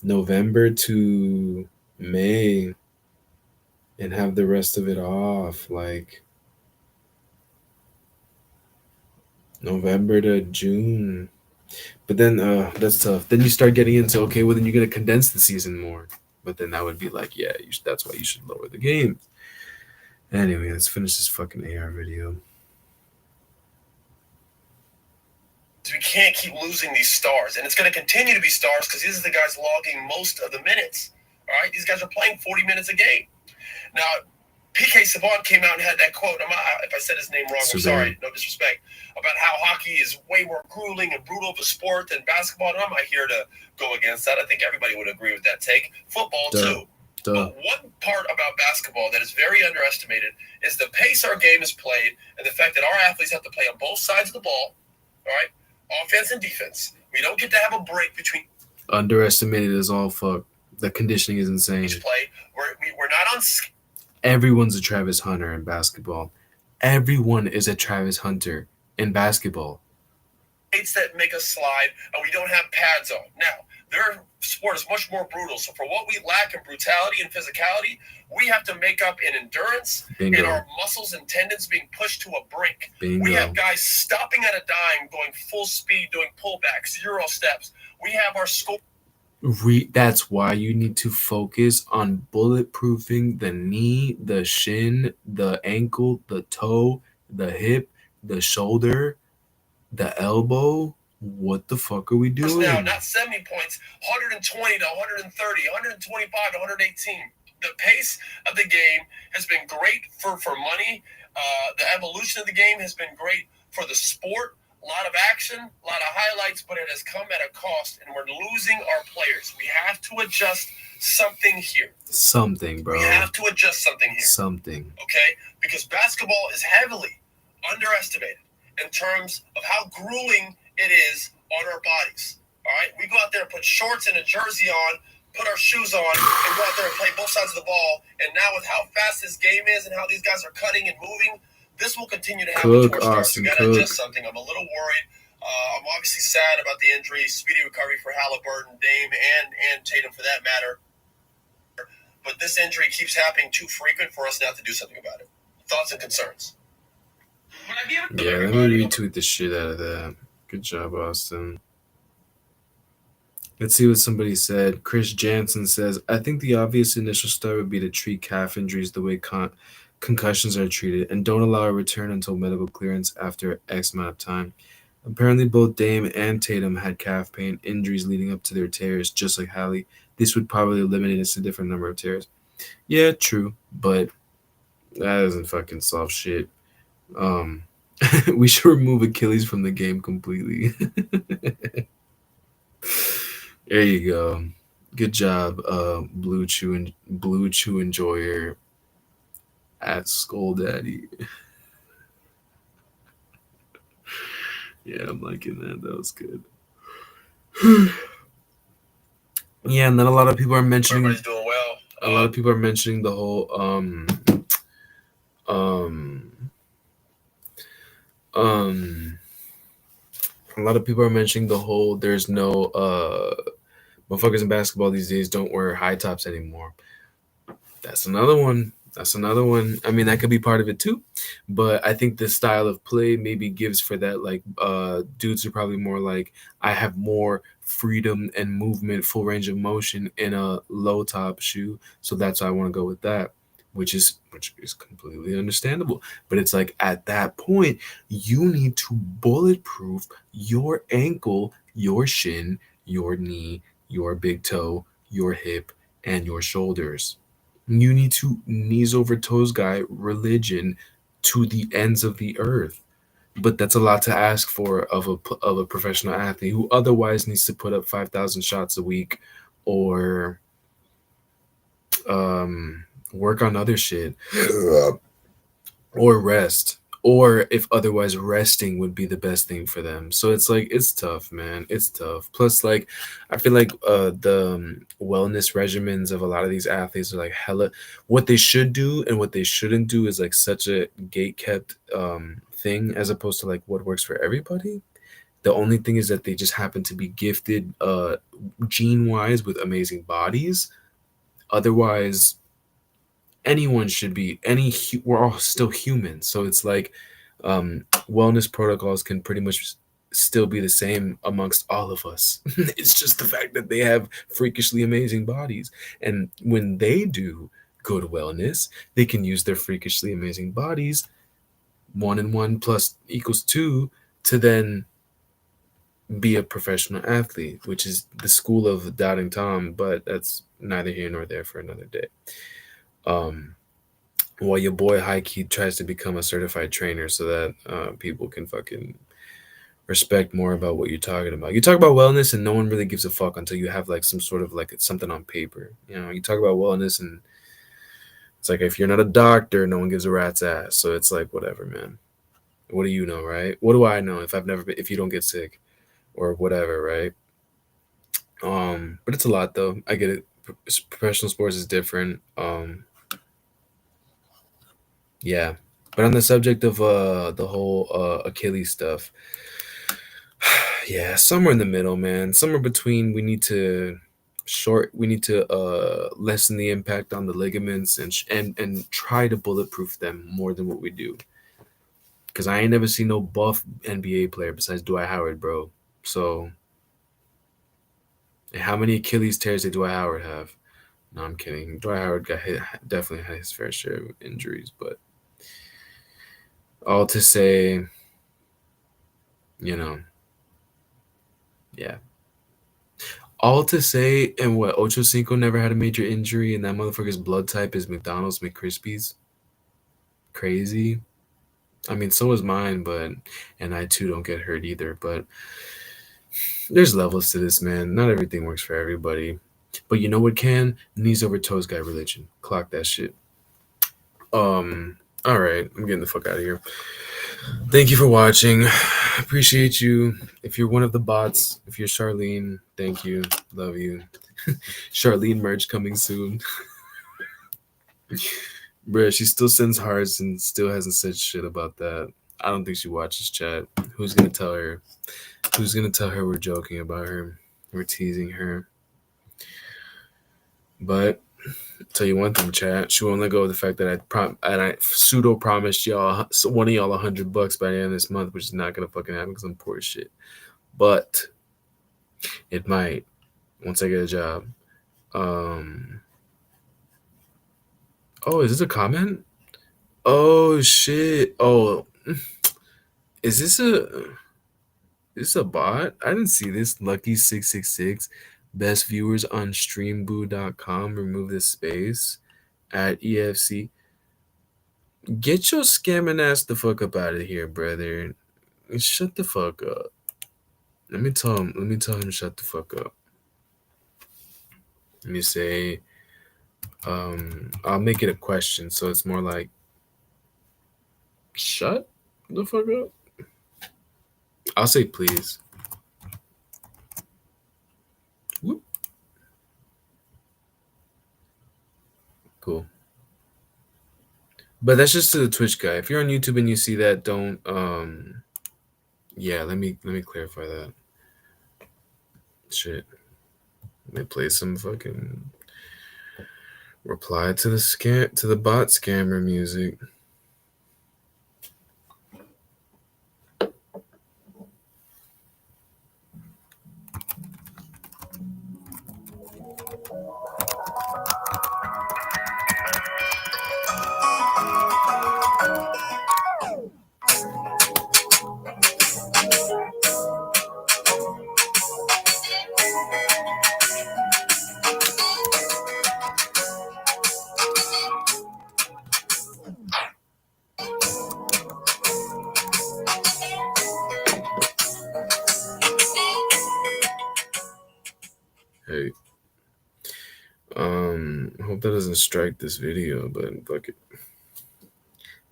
November to May and have the rest of it off, like November to June. But then that's tough. Then you start getting into, okay, well, then you're going to condense the season more. But then that would be like, yeah, that's why you should lower the game. Anyway, let's finish this fucking AR video. We can't keep losing these stars, and it's going to continue to be stars because these are the guys logging most of the minutes. All right, these guys are playing 40 minutes a game. Now, PK Saban came out and had that quote. If I said his name wrong, I'm sorry, no disrespect, about how hockey is way more grueling and brutal of a sport than basketball. And I'm not here to go against that. I think everybody would agree with that take. Football, too. But one part about basketball that is very underestimated is the pace our game is played and the fact that our athletes have to play on both sides of the ball, all right? Offense and defense. We don't get to have a break between. Underestimated as all fuck. The conditioning is insane. Play. We're not on. Everyone's a Travis Hunter in basketball. Everyone is a Travis Hunter in basketball. That make us slide, and we don't have pads on. Now, their sport is much more brutal. So for what we lack in brutality and physicality, we have to make up in endurance and our muscles and tendons being pushed to a brink. We have guys stopping at a dime, going full speed, doing pullbacks, 0 steps. We have our scope. That's why you need to focus on bulletproofing the knee, the shin, the ankle, the toe, the hip, the shoulder, the elbow. What the fuck are we doing? Now, not 70 points, 120 to 130, 125 to 118. The pace of the game has been great for money. The evolution of the game has been great for the sport. A lot of action, a lot of highlights, but it has come at a cost, and we're losing our players. We have to adjust something here. Something, bro. We have to adjust something here. Something. Okay? Because basketball is heavily underestimated in terms of how grueling it is on our bodies. All right? We go out there and put shorts and a jersey on, put our shoes on, and go out there and play both sides of the ball. And now with how fast this game is and how these guys are cutting and moving, this will continue to happen to our stars. We got to adjust something. I'm a little worried. I'm obviously sad about the injury. Speedy recovery for Halliburton, Dame, and Tatum for that matter. But this injury keeps happening too frequent for us not to do something about it. Thoughts and concerns? Yeah, let me retweet the shit out of that. Good job, Austin. Let's see what somebody said. Chris Jansen says, I think the obvious initial start would be to treat calf injuries the way concussions are treated and don't allow a return until medical clearance after X amount of time. Apparently, both Dame and Tatum had calf pain injuries leading up to their tears, just like Hallie. This would probably eliminate a different number of tears. Yeah, true, but that doesn't fucking solve shit. We should remove Achilles from the game completely. There you go. Good job, Blue Chew Enjoyer at Skull Daddy. Yeah, I'm liking that. That was good. Yeah, and then a lot of people are mentioning. Everybody's doing well. A lot of people are mentioning the whole a lot of people are mentioning the whole there's no motherfuckers in basketball these days don't wear high tops anymore. That's another one. I mean, that could be part of it too, but I think the style of play maybe gives for that. Like dudes are probably more like, I have more freedom and movement, full range of motion in a low top shoe. So that's why I want to go with that, which is completely understandable. But it's like at that point, you need to bulletproof your ankle, your shin, your knee, your big toe, your hip, and your shoulders. You need to knees over toes guy religion to the ends of the earth. But that's a lot to ask for of a professional athlete who otherwise needs to put up 5,000 shots a week, or um, work on other shit, or rest, or if otherwise resting would be the best thing for them. So it's like it's tough, man. It's tough. Plus, like I feel like the wellness regimens of a lot of these athletes are like hella. What they should do and what they shouldn't do is like such a gate kept thing, as opposed to like what works for everybody. The only thing is that they just happen to be gifted gene wise with amazing bodies. Otherwise, anyone should be we're all still human, so it's like wellness protocols can pretty much still be the same amongst all of us. It's just the fact that they have freakishly amazing bodies, and when they do good wellness, they can use their freakishly amazing bodies, 1 and 1 plus equals 2, to then be a professional athlete, which is the school of doubting Tom, but that's neither here nor there for another day. um while your boy high key tries to become a certified trainer so that people can fucking respect more about what you're talking about. You talk about wellness and no one really gives a fuck until you have like some sort of like something on paper. You know, you talk about wellness and it's like if you're not a doctor, no one gives a rat's ass. So it's like whatever, man. What do you know, right? What do I know if I've never been, if you don't get sick or whatever, right? But it's a lot though. I get it. Professional sports is different. Yeah. But on the subject of the whole Achilles stuff, yeah, somewhere in the middle, man. Somewhere between we need to lessen the impact on the ligaments and try to bulletproof them more than what we do. Cuz I ain't never seen no buff NBA player besides Dwight Howard, bro. So, how many Achilles tears did Dwight Howard have? No, I'm kidding. Dwight Howard got hit, definitely had his fair share of injuries, but all to say, you know, yeah. All to say, and what, Ocho Cinco never had a major injury, and that motherfucker's blood type is McDonald's McCrispies. Crazy. I mean, so is mine, but and I too don't get hurt either. But there's levels to this, man. Not everything works for everybody. But you know what can? Knees over toes guy religion. Clock that shit. All right, I'm getting the fuck out of here. Thank you for watching. Appreciate you. If you're one of the bots, if you're Charlene, thank you. Love you. Charlene merch coming soon. Bruh, she still sends hearts and still hasn't said shit about that. I don't think she watches chat. Who's gonna tell her? Who's gonna tell her we're joking about her? We're teasing her. But tell you one thing, chat. She won't let go of the fact that I pseudo promised y'all, one of y'all, $100 by the end of this month, which is not gonna fucking happen because I'm poor as shit. But it might once I get a job. Oh, is this a comment? Oh shit. Oh, is this a bot? I didn't see this. Lucky666, best viewers on streamboo.com. Remove this space at EFC. Get your scamming ass the fuck up out of here, brother. Shut the fuck up. Let me tell him. Let me tell him shut the fuck up. Let me say. I'll make it a question, so it's more like, shut the fuck up. I'll say please. Whoop. Cool. But that's just to the Twitch guy. If you're on YouTube and you see that, don't yeah, let me clarify that. Shit. Let me play some fucking reply to the bot scammer music. Hey. I hope that doesn't strike this video, but fuck it.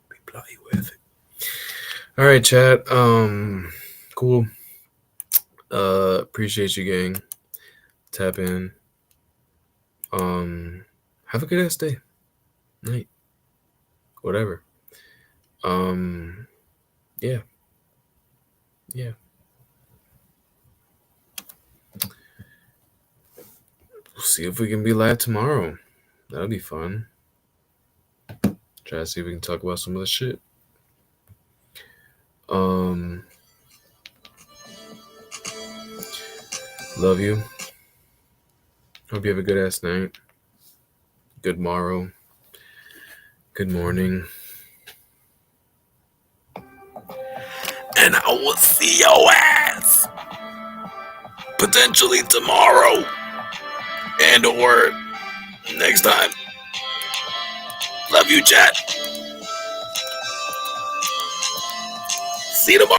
Be bloody with it. Alright, chat. Cool. Appreciate you, gang. Tap in. Have a good ass day. Night. Whatever. Yeah. Yeah. We'll see if we can be live tomorrow. That'll be fun. Try to see if we can talk about some of the shit. Love you. Hope you have a good ass night. Good morrow. Good morning. And I will see your ass potentially tomorrow and or next time. Love you, chat. See you tomorrow.